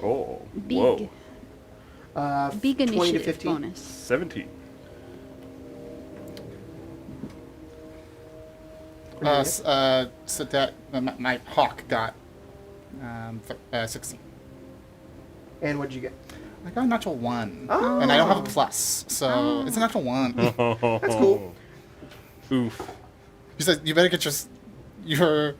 Speaker 2: Oh,
Speaker 5: Big.
Speaker 2: whoa.
Speaker 5: Big
Speaker 1: 20 to
Speaker 5: initiative
Speaker 1: 15.
Speaker 5: bonus.
Speaker 2: 17.
Speaker 3: So that my hawk got 16.
Speaker 1: And what'd you get?
Speaker 3: I got a natural 1.
Speaker 1: Oh.
Speaker 3: And I don't have a plus, so it's a natural 1.
Speaker 1: That's cool.
Speaker 2: Oof.
Speaker 3: You said you better get your spell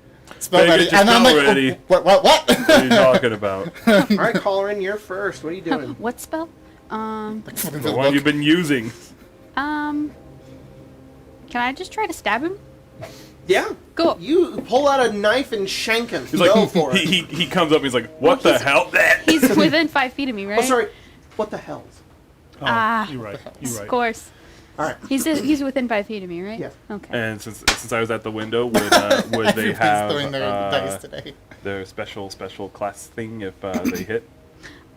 Speaker 2: Better
Speaker 3: ready.
Speaker 2: get your
Speaker 3: And I'm
Speaker 2: spell
Speaker 3: like,
Speaker 2: ready.
Speaker 3: what?
Speaker 2: What are you talking about?
Speaker 1: All right, Collarin, you're first. What are you doing?
Speaker 5: What spell?
Speaker 2: The one you've been using.
Speaker 5: Can I just try to stab him?
Speaker 1: Yeah.
Speaker 5: Go.
Speaker 1: You pull out a knife and shank him.
Speaker 2: He's
Speaker 1: Go
Speaker 2: like,
Speaker 1: for it.
Speaker 2: he comes up and he's like, what the
Speaker 5: he's-
Speaker 2: hell?
Speaker 5: He's within 5 feet of me, right?
Speaker 1: Oh, sorry. What the hell?
Speaker 4: Oh,
Speaker 5: Ah.
Speaker 4: you're right. You're
Speaker 5: Of
Speaker 4: right.
Speaker 5: course.
Speaker 1: All right.
Speaker 5: He's within 5 feet of me, right?
Speaker 1: Yes.
Speaker 5: Okay.
Speaker 2: And since I was at the window, would they
Speaker 3: Everybody's
Speaker 2: have
Speaker 3: throwing their dice today.
Speaker 2: their special class thing if they hit?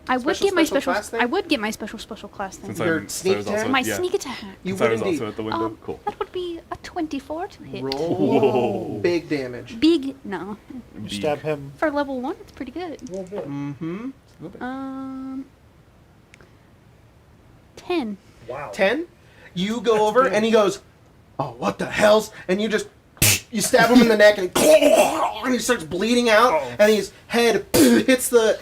Speaker 5: I would
Speaker 1: Special
Speaker 5: get my
Speaker 1: special
Speaker 5: special.
Speaker 1: class thing?
Speaker 5: I would get my special class thing.
Speaker 2: Since
Speaker 1: Your
Speaker 2: I'm-
Speaker 1: sneak
Speaker 2: I was also-
Speaker 1: attack?
Speaker 5: My
Speaker 2: yeah,
Speaker 5: sneak attack.
Speaker 1: You
Speaker 2: Since I
Speaker 1: would
Speaker 2: was
Speaker 1: indeed.
Speaker 2: also at the window. Cool.
Speaker 5: That would be a 24 to hit.
Speaker 1: Roll
Speaker 2: Whoa.
Speaker 1: big damage.
Speaker 5: Big, no.
Speaker 4: You stab him.
Speaker 5: For level 1, it's pretty good.
Speaker 4: A little bit.
Speaker 1: Mm-hmm.
Speaker 5: 10.
Speaker 4: Wow.
Speaker 1: 10. You go over and he goes, "Oh, what the hell's?" And you just stab him in the neck and he starts bleeding out and his head hits the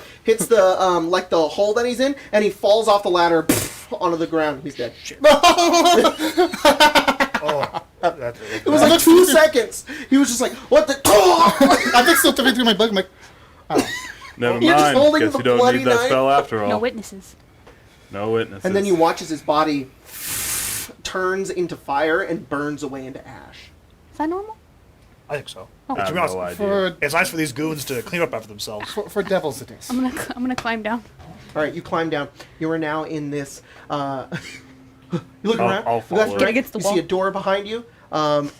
Speaker 1: like the hole that he's in and he falls off the ladder onto the ground. He's dead.
Speaker 4: Oh, that's
Speaker 1: It was like 2 seconds. He was just like, "What the?"
Speaker 3: I think still through my blood. I'm like, oh.
Speaker 2: Never
Speaker 1: You're just
Speaker 2: mind.
Speaker 1: holding
Speaker 2: Guess
Speaker 1: the
Speaker 2: you don't
Speaker 1: bloody
Speaker 2: need that
Speaker 1: knife.
Speaker 2: spell after all.
Speaker 5: No witnesses.
Speaker 2: No witnesses.
Speaker 1: And then you watch as his body turns into fire and burns away into ash.
Speaker 5: Is that normal?
Speaker 4: I think so.
Speaker 5: Oh.
Speaker 2: I
Speaker 4: To
Speaker 2: have
Speaker 4: be honest,
Speaker 2: no idea.
Speaker 3: For,
Speaker 4: it's nice for these goons to clean up after themselves.
Speaker 3: for devils it is.
Speaker 5: I'm gonna climb down.
Speaker 1: All right, you climb down. You are now in this. You look
Speaker 2: I'll-
Speaker 1: around.
Speaker 2: I'll
Speaker 1: You
Speaker 2: follow.
Speaker 1: left,
Speaker 5: Get
Speaker 1: right,
Speaker 5: against the
Speaker 1: you
Speaker 5: wall.
Speaker 1: see a door behind you, and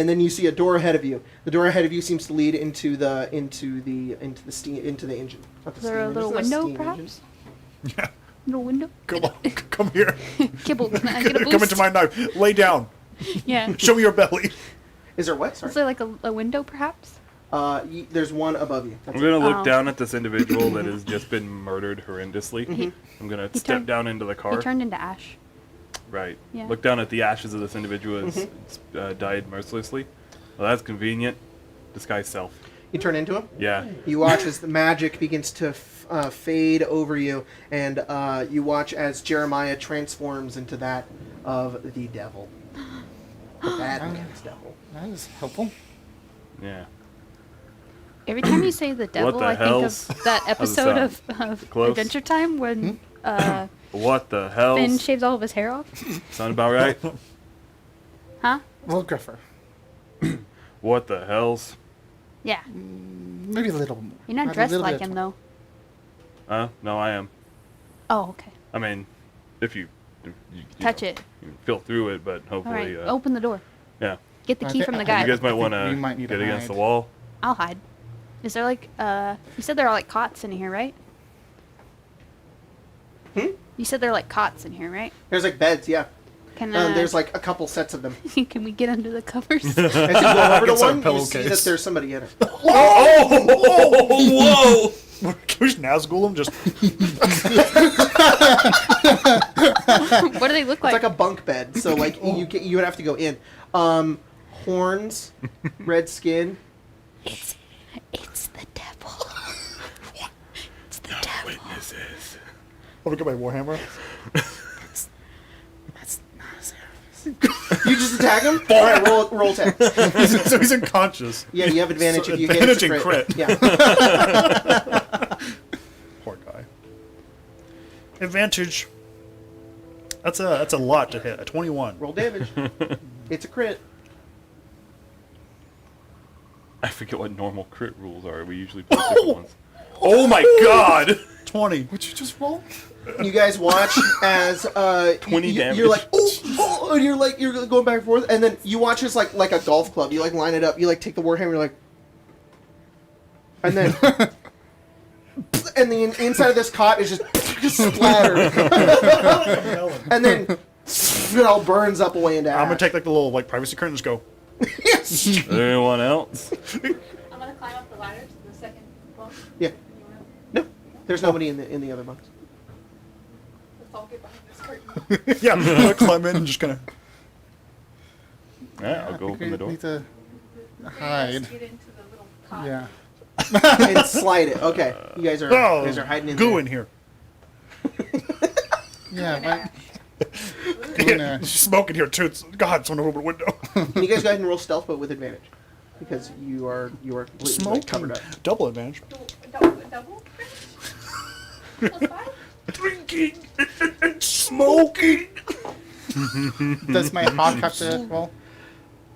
Speaker 1: then you see a door ahead of you. The door ahead of you seems to lead into the engine. Not the
Speaker 5: Is there a
Speaker 1: steam
Speaker 5: little
Speaker 1: engine, it's not
Speaker 5: window,
Speaker 1: steam engine.
Speaker 5: perhaps?
Speaker 4: Yeah.
Speaker 5: Little window?
Speaker 4: Come on. Come here.
Speaker 5: Kibble, can I get a boost?
Speaker 4: Come into my knife. Lay down.
Speaker 5: Yeah.
Speaker 4: Show me your belly.
Speaker 1: Is there what? Sorry.
Speaker 5: Is there like a window, perhaps?
Speaker 1: There's one above you. That's
Speaker 2: I'm gonna look
Speaker 5: Oh.
Speaker 2: down at this individual that has just been murdered horrendously. I'm gonna
Speaker 5: he
Speaker 2: step
Speaker 5: turned-
Speaker 2: down into the
Speaker 5: He
Speaker 2: car.
Speaker 5: turned into ash.
Speaker 2: Right.
Speaker 5: Yeah.
Speaker 2: Look down at the ashes of this individual who's died mercilessly. Well, that's convenient. Disguise self.
Speaker 1: You turn into him.
Speaker 2: Yeah.
Speaker 1: You watch as the magic begins to fade over you, and you watch as Jeremiah transforms into that of the devil. The bad man's devil.
Speaker 3: That is helpful.
Speaker 2: Yeah.
Speaker 5: Every time you say the devil,
Speaker 2: the
Speaker 5: I think
Speaker 2: hells?
Speaker 5: of that episode of
Speaker 2: Close?
Speaker 5: Adventure Time when
Speaker 2: What the hell?
Speaker 5: Finn shaves all of his hair off.
Speaker 2: Sound about right?
Speaker 5: Huh?
Speaker 3: Well, Griffer.
Speaker 2: What the hells?
Speaker 5: Yeah.
Speaker 3: Maybe a little more.
Speaker 5: You're not
Speaker 3: Add a
Speaker 5: dressed
Speaker 3: little
Speaker 5: like
Speaker 3: bit
Speaker 5: him,
Speaker 3: of
Speaker 5: though.
Speaker 2: No, I am.
Speaker 5: Oh, okay.
Speaker 2: I mean, if you
Speaker 5: Touch
Speaker 2: know,
Speaker 5: it.
Speaker 2: you can feel through it, but
Speaker 5: All
Speaker 2: hopefully,
Speaker 5: right. Open the door.
Speaker 2: yeah.
Speaker 5: Get the
Speaker 3: I
Speaker 5: key
Speaker 3: thi-
Speaker 5: from the
Speaker 3: I
Speaker 5: guy.
Speaker 2: You guys might
Speaker 3: think
Speaker 2: want
Speaker 3: we might
Speaker 2: to
Speaker 3: need
Speaker 2: get
Speaker 3: to
Speaker 2: against the
Speaker 3: hide.
Speaker 2: wall.
Speaker 5: I'll hide. Is there like you said there are like cots in here, right? You said there are like cots in here, right?
Speaker 1: There's like beds, yeah.
Speaker 5: Can
Speaker 1: There's like a couple sets of them.
Speaker 5: can we get under the covers?
Speaker 1: As you go over to
Speaker 4: It's like a
Speaker 1: one, you see
Speaker 4: pillowcase.
Speaker 1: that there's somebody in it.
Speaker 2: Whoa!
Speaker 4: Can we just Nazgul him? Just
Speaker 5: What do they look
Speaker 1: It's
Speaker 5: like?
Speaker 1: like a bunk bed, so like you would have to go in. Horns, red skin.
Speaker 5: It's the devil. It's the devil.
Speaker 2: Witnesses.
Speaker 4: Let me get my warhammer.
Speaker 3: That's not a service.
Speaker 1: You just attack him. All right, roll attack.
Speaker 4: So he's unconscious.
Speaker 1: Yeah, you have advantage
Speaker 4: So
Speaker 1: if you hit.
Speaker 4: advantage
Speaker 1: It's a
Speaker 4: and crit.
Speaker 1: Yeah.
Speaker 4: Poor guy. Advantage. That's a lot to hit. A 21.
Speaker 1: Roll damage. It's a crit.
Speaker 2: I forget what normal crit rules are. We usually play different ones. Oh my god!
Speaker 4: 20.
Speaker 3: Would you just roll?
Speaker 1: You guys watch as
Speaker 2: 20 damage.
Speaker 1: You're like, oh, and you're going back and forth, and then you watch as like a golf club. You like line it up. You like take the warhammer. You're like, and then, and the inside of this cot is just splattered, and then it all burns up away into ash.
Speaker 4: I'm gonna take like the little like privacy curtain and just go.
Speaker 1: Yes.
Speaker 2: Anyone else?
Speaker 5: I'm gonna climb up the ladder to the second floor.
Speaker 1: Yeah. No. There's nobody in the other bunks.
Speaker 5: Let's all get behind this curtain.
Speaker 4: Yeah, I'm gonna climb in and just kind of.
Speaker 2: Yeah, I'll
Speaker 3: I
Speaker 2: go
Speaker 3: think
Speaker 2: open the
Speaker 3: we
Speaker 2: door.
Speaker 3: need to hide.
Speaker 5: Get into the little cot.
Speaker 3: Yeah.
Speaker 1: And slide it. Okay, you guys are hiding in
Speaker 4: goo
Speaker 1: there.
Speaker 4: in here.
Speaker 3: Yeah, right. Go in there.
Speaker 4: Smoke in here too. God, someone open a window.
Speaker 1: And you guys go ahead and roll stealth, but with advantage, because you are completely like, covered up.
Speaker 4: Double advantage.
Speaker 5: Double? Plus 5?
Speaker 4: Drinking and smoking.
Speaker 3: Does my hawk have to roll?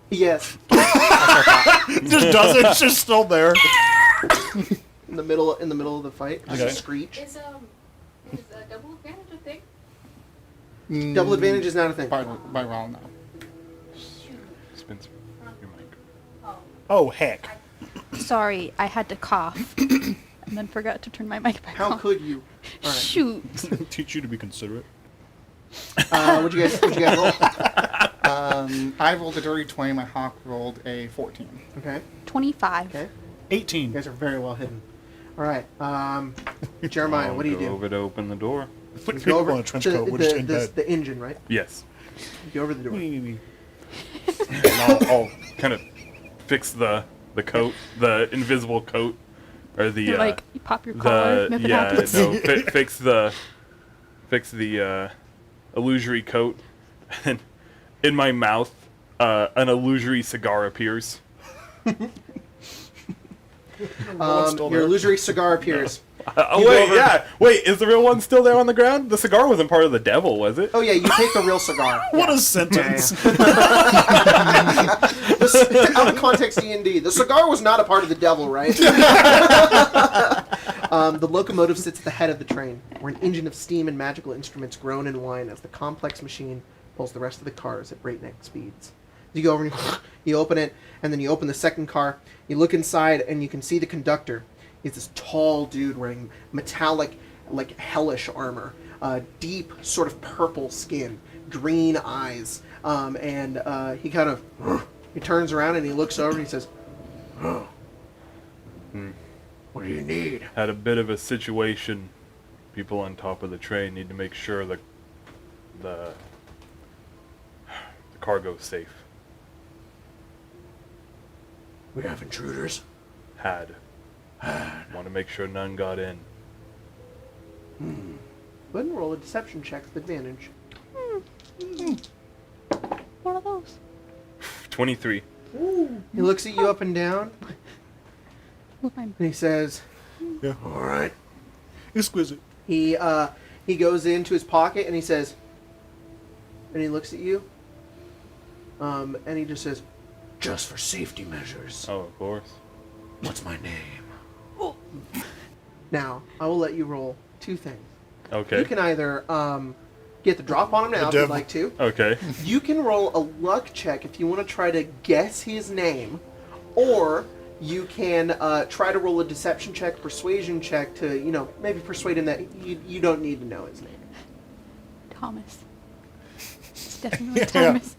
Speaker 1: Yes,
Speaker 4: It just doesn't. It's just still there.
Speaker 1: in the middle of the fight, just a
Speaker 4: Okay.
Speaker 1: screech.
Speaker 5: Is double advantage a thing?
Speaker 1: Double advantage is not a thing.
Speaker 3: By roll now.
Speaker 2: Spencer, your mic.
Speaker 4: Oh heck.
Speaker 5: Sorry, I had to cough. And then forgot to turn my mic back
Speaker 1: How
Speaker 5: on.
Speaker 1: could you? All right.
Speaker 5: Shoot.
Speaker 4: Teach you to be considerate.
Speaker 1: What'd you guys roll?
Speaker 3: I rolled a dirty 20. My hawk rolled a 14.
Speaker 1: Okay.
Speaker 5: 25.
Speaker 1: Okay.
Speaker 4: 18.
Speaker 1: You guys are very well hidden. All right. Jeremiah,
Speaker 2: I'll
Speaker 1: what do you
Speaker 2: go
Speaker 1: do?
Speaker 2: over to open the door.
Speaker 4: Put
Speaker 1: You
Speaker 4: people in a trench coat. We're just in bed.
Speaker 1: the engine, right?
Speaker 2: Yes.
Speaker 1: You go over the door.
Speaker 2: And I'll kind of fix the coat, the invisible coat, or the
Speaker 5: You're like, you pop your collar, nothing happens.
Speaker 2: fix the illusory coat, and in my mouth, an illusory cigar appears.
Speaker 4: still
Speaker 1: Your
Speaker 4: there.
Speaker 1: illusory cigar appears.
Speaker 2: Oh
Speaker 1: You go
Speaker 2: wait,
Speaker 1: over-
Speaker 2: yeah, wait, is the real one still there on the ground? The cigar wasn't part of the devil, was it?
Speaker 1: Oh yeah, you take the real cigar.
Speaker 4: What a sentence.
Speaker 1: Out of context, D&D. The cigar was not a part of the devil, right? The locomotive sits at the head of the train, where an engine of steam and magical instruments groan and whine as the complex machine pulls the rest of the cars at breakneck speeds. You go over and you open it, and then you open the second car. You look inside, and you can see the conductor. He's this tall dude wearing metallic, like hellish armor, deep sort of purple skin, green eyes, and he kind of he turns around and he looks over and he says, "Oh, what do you need?"
Speaker 2: Had a bit of a situation. People on top of the train need to make sure the cargo's safe.
Speaker 1: We have intruders.
Speaker 2: Had. Want to make sure none got in.
Speaker 1: Go ahead and roll a deception check with advantage.
Speaker 5: One of those.
Speaker 2: 23.
Speaker 1: He looks at you up and down,
Speaker 5: With my
Speaker 1: and he says,
Speaker 4: Yeah.
Speaker 1: "All right."
Speaker 4: Exquisite.
Speaker 1: He goes into his pocket and he says, and he looks at you, and he just says, "Just for safety measures,
Speaker 2: Oh, of course.
Speaker 1: what's my name?" Now, I will let you roll two things.
Speaker 2: Okay.
Speaker 1: You can either get the drop on him now if you'd
Speaker 4: devil.
Speaker 1: like to.
Speaker 2: Okay.
Speaker 1: You can roll a luck check if you want to try to guess his name, or you can try to roll a deception check, persuasion check to, maybe persuade him that you don't need to know his name.
Speaker 5: Thomas. It's definitely Thomas.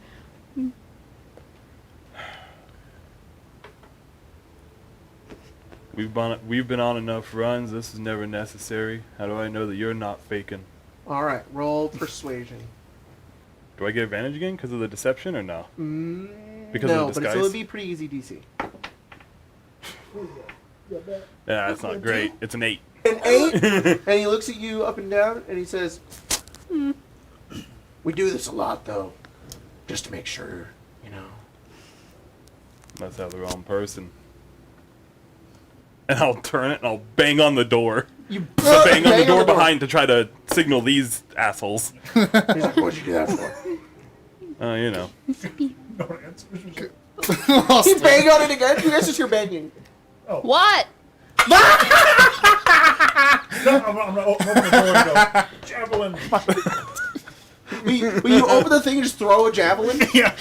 Speaker 2: We've been on enough runs. This is never necessary. How do I know that you're not faking?
Speaker 1: All right, roll persuasion.
Speaker 2: Do I get advantage again because of the deception or no? Because
Speaker 1: No,
Speaker 2: of the
Speaker 1: but
Speaker 2: disguise.
Speaker 1: it'll be pretty easy DC.
Speaker 2: Yeah, that's not great. It's an 8.
Speaker 1: An 8, and he looks at you up and down, and he says, "We do this a lot, though, just to make sure,
Speaker 2: Must have the wrong person. And I'll turn it and I'll bang on the door.
Speaker 1: You
Speaker 2: I'll bang on the door behind to try to signal these assholes.
Speaker 1: He's like, "What'd you do that for?"
Speaker 4: No one answers.
Speaker 1: You bang on it again. You guys just hear banging.
Speaker 5: What?
Speaker 4: I'm gonna open the door and go, javelin.
Speaker 1: Will you open the thing and just throw a javelin?
Speaker 4: Yeah.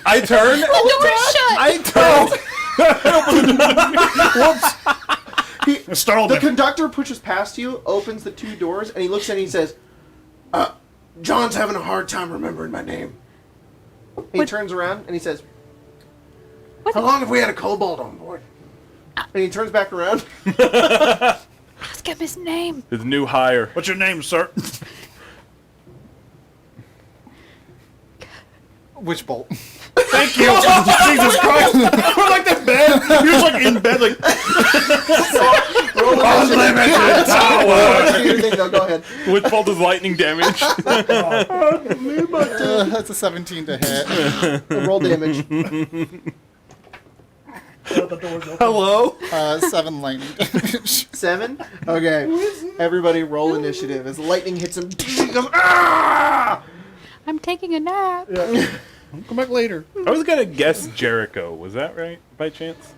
Speaker 2: I turn.
Speaker 5: The door is shut!
Speaker 2: I turn.
Speaker 4: Startled
Speaker 1: The
Speaker 4: him.
Speaker 1: conductor pushes past you, opens the two doors, and he looks at it and he says, "John's having a hard time remembering my name." And he
Speaker 5: What?
Speaker 1: turns around and he says,
Speaker 5: What?
Speaker 1: "How long have we had a kobold on board?" And he turns back around.
Speaker 5: Ask Ask him his name.
Speaker 2: His new hire.
Speaker 4: What's your name, sir?
Speaker 3: Which bolt?
Speaker 4: Thank you. Jesus Christ. We're like the bed. You're just like in bed, like.
Speaker 1: Unlimited power. Your thing, though. Go ahead.
Speaker 2: Which bolt is lightning damage?
Speaker 3: That's a 17 to hit.
Speaker 1: Roll damage.
Speaker 4: The door's open.
Speaker 1: Hello.
Speaker 3: 7 lightning damage.
Speaker 1: 7. Okay. Everybody, roll initiative as lightning hits him. He goes, ah!
Speaker 5: I'm taking a nap.
Speaker 4: Yeah. Come back later.
Speaker 2: I was gonna guess Jericho. Was that right, by chance?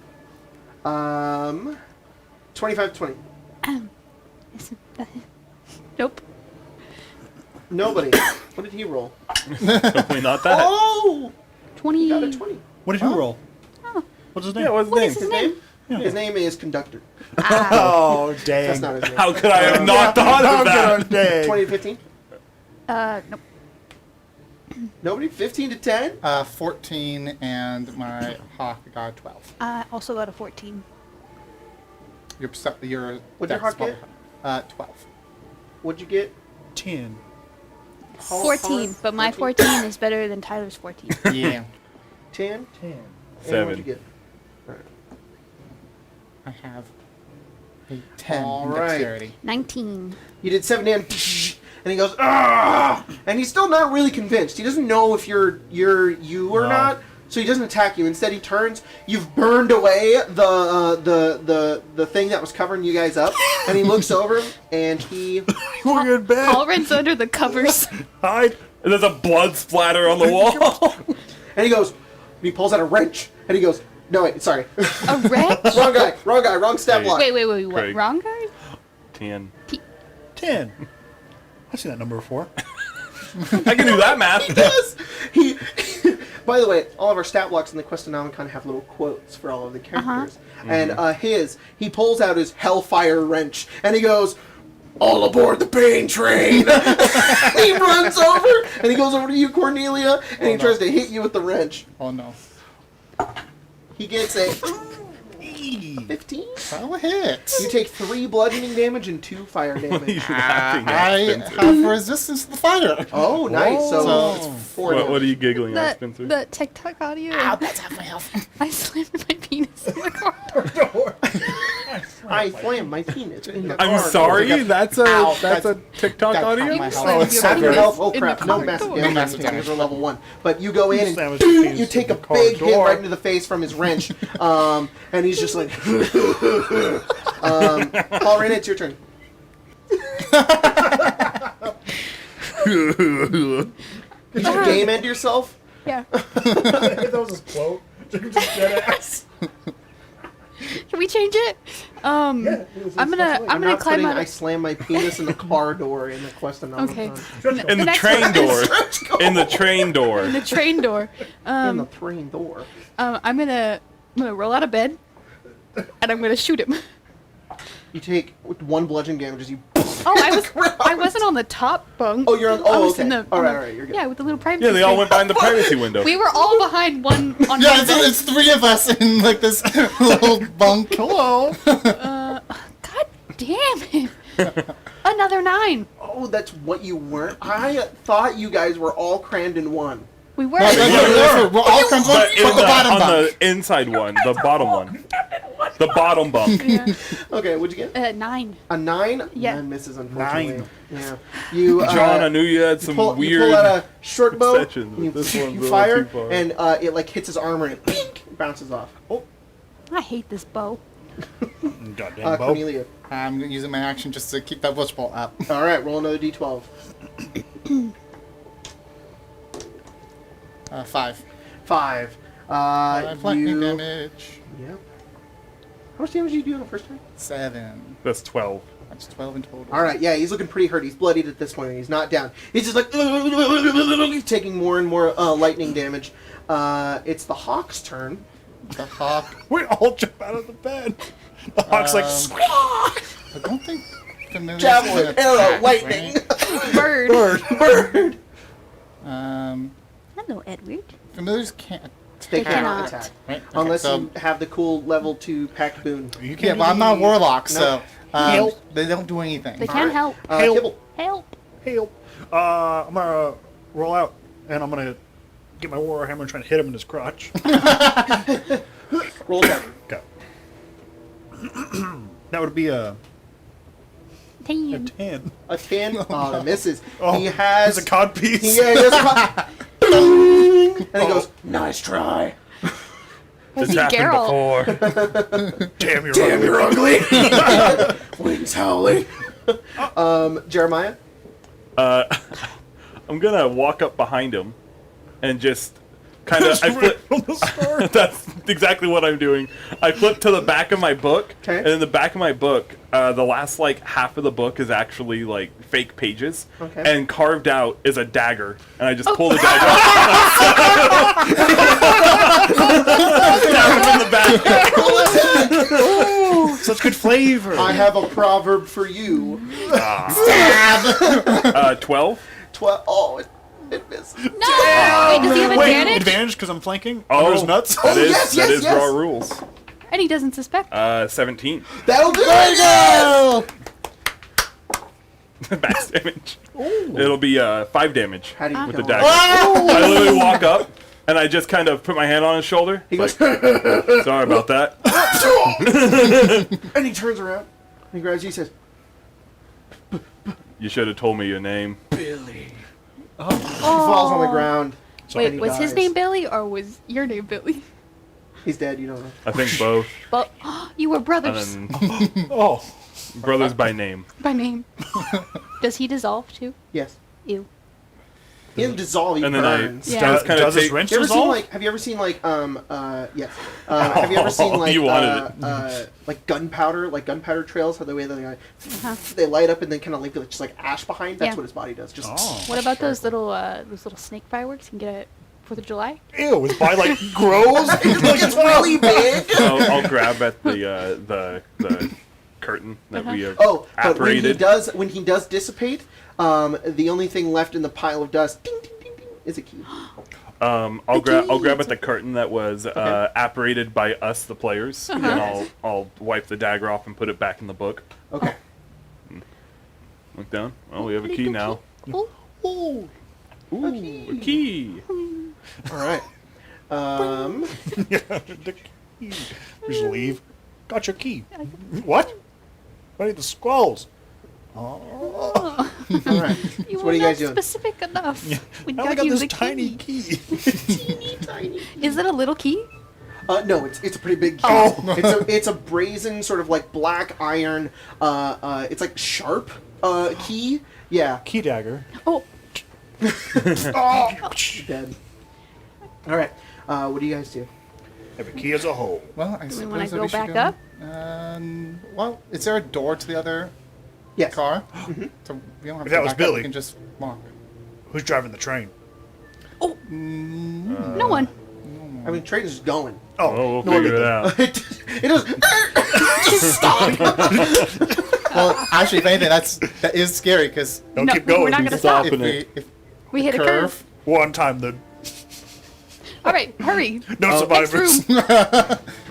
Speaker 1: 25-20.
Speaker 5: Nope.
Speaker 1: Nobody. What did he roll?
Speaker 2: Hopefully not that.
Speaker 1: Oh!
Speaker 5: 20.
Speaker 1: He got a 20.
Speaker 4: What did you roll?
Speaker 5: Oh.
Speaker 4: What's his name?
Speaker 2: Yeah, what's his
Speaker 5: What
Speaker 2: name?
Speaker 5: is
Speaker 1: His name?
Speaker 4: Yeah.
Speaker 1: His name is Conductor.
Speaker 4: Oh, dang.
Speaker 1: That's not his name.
Speaker 2: How could I have not thought of that?
Speaker 4: Dang.
Speaker 1: 20 to 15?
Speaker 5: Nope.
Speaker 1: Nobody? 15 to 10?
Speaker 3: 14, and my hawk got 12.
Speaker 5: I also got a 14.
Speaker 3: Your
Speaker 1: What'd your
Speaker 3: dex
Speaker 1: hawk
Speaker 3: is
Speaker 1: get?
Speaker 3: 12.
Speaker 1: What'd you get?
Speaker 4: 10.
Speaker 5: 14, but my 14 is better than Tyler's 14.
Speaker 3: Yeah.
Speaker 1: 10?
Speaker 4: 10.
Speaker 1: And
Speaker 2: 7.
Speaker 1: what'd you get? Alright.
Speaker 3: I have a 10
Speaker 1: All
Speaker 3: in
Speaker 1: right.
Speaker 3: dexterity.
Speaker 5: 19.
Speaker 1: You did 7 and he goes, ah! And he's still not really convinced. He doesn't know if you're you or
Speaker 4: No.
Speaker 1: not, so he doesn't attack you. Instead, he turns. You've burned away the thing that was covering you guys up, and he looks over and he
Speaker 4: We're in bed.
Speaker 5: Paul runs under the covers.
Speaker 4: Hide.
Speaker 2: And there's a blood splatter on the wall.
Speaker 1: and he goes. He pulls out a wrench and he goes, no wait, sorry,
Speaker 5: A wrench?
Speaker 1: wrong guy, wrong stat block.
Speaker 5: Wait, what?
Speaker 2: Craig.
Speaker 5: Wrong guy?
Speaker 2: 10.
Speaker 4: 10. I've seen that number before.
Speaker 2: I can do that math.
Speaker 1: He does. He. By the way, all of our stat blocks in the Quest-O-Nomicon have little quotes for all of the characters. And he pulls out his Hellfire wrench, and he goes, all aboard the pain train! He runs over, and he goes over to you, Cornelia, and he tries to hit you with the wrench.
Speaker 3: Oh no.
Speaker 1: He gets a 15?
Speaker 3: That'll hit.
Speaker 1: You take 3 bludgeoning damage and 2 fire damage.
Speaker 3: I have resistance to the fire.
Speaker 1: Oh, nice. So
Speaker 3: So
Speaker 1: it's
Speaker 3: it's
Speaker 1: 4
Speaker 2: What are
Speaker 1: damage.
Speaker 2: you giggling at, Spencer?
Speaker 5: The TikTok audio.
Speaker 3: That's half my health.
Speaker 5: I slammed my penis in the corridor.
Speaker 1: I slammed my penis in the
Speaker 2: I'm
Speaker 1: car.
Speaker 2: sorry, that's
Speaker 3: Ow,
Speaker 2: a TikTok
Speaker 3: that's
Speaker 2: audio?
Speaker 3: my health.
Speaker 5: Slammed
Speaker 3: it's
Speaker 5: your
Speaker 1: Half your
Speaker 5: penis
Speaker 1: health. Oh
Speaker 5: in
Speaker 1: crap!
Speaker 5: the
Speaker 1: No
Speaker 5: corridor.
Speaker 1: massive
Speaker 3: No
Speaker 1: damage.
Speaker 3: massive
Speaker 1: Because
Speaker 3: damage.
Speaker 1: we're level 1. But you go in
Speaker 4: Sandwich
Speaker 1: and
Speaker 4: your penis
Speaker 1: you
Speaker 4: in
Speaker 1: take
Speaker 4: the
Speaker 1: a big hit
Speaker 4: corridor.
Speaker 1: right into the face from his wrench, and he's just like. Paul Rain, it's your turn. Did you game end yourself?
Speaker 5: Yeah.
Speaker 4: That was his quote. Just dead ass.
Speaker 5: Can we change it? I'm gonna climb out.
Speaker 1: I slam my penis in the car door in the Quest-O-Nomicon.
Speaker 5: Okay.
Speaker 2: In the
Speaker 5: next
Speaker 2: train
Speaker 5: one
Speaker 2: door.
Speaker 1: is-
Speaker 2: In the train door.
Speaker 5: The train door.
Speaker 1: In the train door.
Speaker 5: I'm gonna roll out of bed, and I'm gonna shoot him.
Speaker 1: You take 1 bludgeoning damage as you.
Speaker 5: Oh, I wasn't on the top bunk.
Speaker 1: Oh, you're on.
Speaker 5: I
Speaker 1: Oh,
Speaker 5: was
Speaker 1: okay.
Speaker 5: in the,
Speaker 1: All
Speaker 5: on
Speaker 1: right,
Speaker 5: the-
Speaker 1: all right, you're good.
Speaker 5: Yeah, with the little privacy.
Speaker 2: Yeah, they all
Speaker 5: screen.
Speaker 2: went behind the privacy window.
Speaker 5: We were all behind one on
Speaker 3: Yeah,
Speaker 5: one bed.
Speaker 3: it's 3 of us in like this little bunk. Hello.
Speaker 5: God damn it! Another 9.
Speaker 1: Oh, that's what you weren't. I thought you guys were all crammed in one.
Speaker 5: We were.
Speaker 3: We're all crumbs
Speaker 2: But
Speaker 3: from the bottom
Speaker 2: on
Speaker 3: bunk.
Speaker 2: the inside one, the bottom one. The bottom bunk.
Speaker 5: Yeah.
Speaker 1: Okay, what'd you get?
Speaker 5: 9.
Speaker 1: A 9?
Speaker 5: Yeah.
Speaker 1: 9 misses, unfortunately.
Speaker 4: 9.
Speaker 1: Yeah. You,
Speaker 2: John, I knew you had some
Speaker 1: you
Speaker 2: weird.
Speaker 1: pull out a short bow,
Speaker 2: sections, but
Speaker 1: you,
Speaker 2: this one's a
Speaker 1: you
Speaker 2: little
Speaker 1: fire,
Speaker 2: too far.
Speaker 1: and it like hits his armor and it pink, bounces off. Oh,
Speaker 5: I hate this bow.
Speaker 4: Goddamn Bo.
Speaker 1: Cornelia.
Speaker 3: I'm using my action just to keep that witch bolt up.
Speaker 1: All right, roll another d12.
Speaker 3: 5.
Speaker 1: 5.
Speaker 3: 5 lightning
Speaker 1: You.
Speaker 3: damage.
Speaker 1: Yep. How much damage did you do on the first time?
Speaker 3: 7.
Speaker 2: That's 12.
Speaker 3: That's 12 in total.
Speaker 1: All right, yeah, he's looking pretty hurt. He's bloodied at this point, and he's not down. He's just like taking more and more lightning damage. It's the hawk's turn.
Speaker 3: The hawk.
Speaker 4: We all jump out of the bed. The hawk's like,
Speaker 3: I don't think familiar.
Speaker 1: Javelin, arrow, lightning,
Speaker 5: Bird.
Speaker 1: bird.
Speaker 5: Hello, Edward.
Speaker 3: Familiars can't.
Speaker 1: They
Speaker 5: cannot.
Speaker 1: cannot attack
Speaker 3: Right? Okay,
Speaker 1: unless
Speaker 3: so,
Speaker 1: you have the cool level 2 pack boon.
Speaker 3: yeah, but I'm not a warlock, so
Speaker 4: Help.
Speaker 3: They don't do anything.
Speaker 5: They can't help.
Speaker 4: Help.
Speaker 1: Kibble.
Speaker 5: Help.
Speaker 4: Help. I'm gonna roll out, and I'm gonna get my warhammer and try and hit him in his crotch.
Speaker 1: Roll down.
Speaker 4: Okay. That would be a
Speaker 5: 10.
Speaker 4: 10.
Speaker 1: A 10. Oh, that misses.
Speaker 4: Oh,
Speaker 1: He has.
Speaker 4: It's a cod piece.
Speaker 1: Yeah, he has and he goes, nice try.
Speaker 5: Was
Speaker 2: It's
Speaker 5: he
Speaker 2: happened
Speaker 5: Geralt?
Speaker 2: before.
Speaker 4: Damn, you're
Speaker 1: Damn,
Speaker 4: ugly.
Speaker 1: you're ugly. Wings howling. Jeremiah?
Speaker 2: I'm gonna walk up behind him and just kind of. I flip.
Speaker 4: From the start.
Speaker 2: That's exactly what I'm doing. I flip to the back of my book,
Speaker 1: Okay.
Speaker 2: and in the back of my book, the last like half of the book is actually like fake pages,
Speaker 1: Okay.
Speaker 2: and carved out is a dagger, and I just pull the dagger out. Stab him in the back.
Speaker 4: Such good flavor.
Speaker 1: I have a proverb for you.
Speaker 2: 12.
Speaker 1: 12. Oh, it missed.
Speaker 5: No! Wait, does he have
Speaker 4: Wait,
Speaker 5: advantage?
Speaker 4: advantage because I'm flanking?
Speaker 2: Oh.
Speaker 4: Under his nuts?
Speaker 2: That is
Speaker 1: yes,
Speaker 2: that
Speaker 1: yes,
Speaker 2: is
Speaker 1: yes.
Speaker 2: raw rules.
Speaker 5: And he doesn't suspect.
Speaker 2: 17.
Speaker 1: That'll do it!
Speaker 2: Max damage. It'll be 5 damage
Speaker 1: How do you
Speaker 2: with
Speaker 1: kill
Speaker 2: the
Speaker 1: him?
Speaker 2: dagger. I literally walk up and I just kind of put my hand on his shoulder.
Speaker 1: He goes,
Speaker 2: Sorry about that.
Speaker 1: and he turns around. He grabs you. He says,
Speaker 2: You should have told me your name.
Speaker 1: Billy. He falls on the ground. and
Speaker 5: Wait,
Speaker 1: he
Speaker 5: was his
Speaker 1: dies.
Speaker 5: name Billy or was your name Billy?
Speaker 1: He's dead. You don't know.
Speaker 2: I think both.
Speaker 5: But you were
Speaker 2: And
Speaker 5: brothers
Speaker 2: then
Speaker 4: Oh.
Speaker 2: brothers by name.
Speaker 5: by name. Does he dissolve too?
Speaker 1: Yes.
Speaker 5: Ew.
Speaker 1: He doesn't dissolve. He
Speaker 2: And then
Speaker 1: burns.
Speaker 5: Yeah.
Speaker 2: just kind of
Speaker 4: Does his
Speaker 2: take.
Speaker 4: wrench
Speaker 1: You ever seen
Speaker 4: dissolve?
Speaker 1: like? Have you ever seen like? Yes. Have you ever seen like?
Speaker 2: You wanted
Speaker 1: like gunpowder trails. How the way that they light up and then kind of leave just like ash behind. That's
Speaker 5: Yeah.
Speaker 1: what his body does. Just.
Speaker 4: Oh.
Speaker 5: What about those little snake fireworks you can get at 4th of July?
Speaker 4: Ew, his body like grows?
Speaker 1: It's really big.
Speaker 2: I'll grab at the curtain that we have
Speaker 1: Oh, but
Speaker 2: apparated.
Speaker 1: when he does dissipate, the only thing left in the pile of dust, ding, ding, ding, ding, is a key.
Speaker 2: I'll grab at the curtain that was apparated by us, the players, and I'll wipe the dagger off and put it back in the book.
Speaker 1: Okay.
Speaker 2: Look down. Oh, we have a key now.
Speaker 5: Oh,
Speaker 1: Ooh.
Speaker 2: Ooh, a key.
Speaker 1: All right.
Speaker 4: The key. Just leave. Got your key. What? What are the squalls?
Speaker 1: All right.
Speaker 5: you
Speaker 1: So
Speaker 5: were
Speaker 1: what are you
Speaker 5: not
Speaker 1: guys doing?
Speaker 5: specific enough. We
Speaker 4: I only
Speaker 5: got
Speaker 4: got
Speaker 5: you
Speaker 4: this
Speaker 5: the
Speaker 4: tiny
Speaker 5: key.
Speaker 4: key.
Speaker 5: Is it a little key?
Speaker 1: No, it's a pretty big key.
Speaker 4: Oh.
Speaker 1: It's a brazen sort of like black iron. It's like sharp key. Yeah.
Speaker 4: Key dagger.
Speaker 5: Oh,
Speaker 1: Dead. All right. What do you guys do?
Speaker 4: Every key has a hole.
Speaker 3: Well, I
Speaker 5: we
Speaker 3: suppose
Speaker 5: wanna
Speaker 3: that
Speaker 5: go
Speaker 3: we should
Speaker 5: back up?
Speaker 3: Well, is there a door to the other
Speaker 1: Yes.
Speaker 3: car? So we don't have
Speaker 4: If
Speaker 3: to
Speaker 4: that was
Speaker 3: back up,
Speaker 4: Billy.
Speaker 3: we can just walk.
Speaker 4: Who's driving the train?
Speaker 5: no one.
Speaker 1: I mean, train is just going.
Speaker 2: Oh, we'll
Speaker 1: No,
Speaker 2: figure it out.
Speaker 1: It does. Stop.
Speaker 3: Well, actually, if anything, that is scary because
Speaker 4: Don't
Speaker 5: No,
Speaker 4: keep going.
Speaker 5: we're not
Speaker 2: He's
Speaker 5: gonna stop.
Speaker 2: stopping
Speaker 3: if
Speaker 2: it.
Speaker 5: We hit a curve.
Speaker 4: One time, the
Speaker 5: All right, hurry.
Speaker 4: no survivors.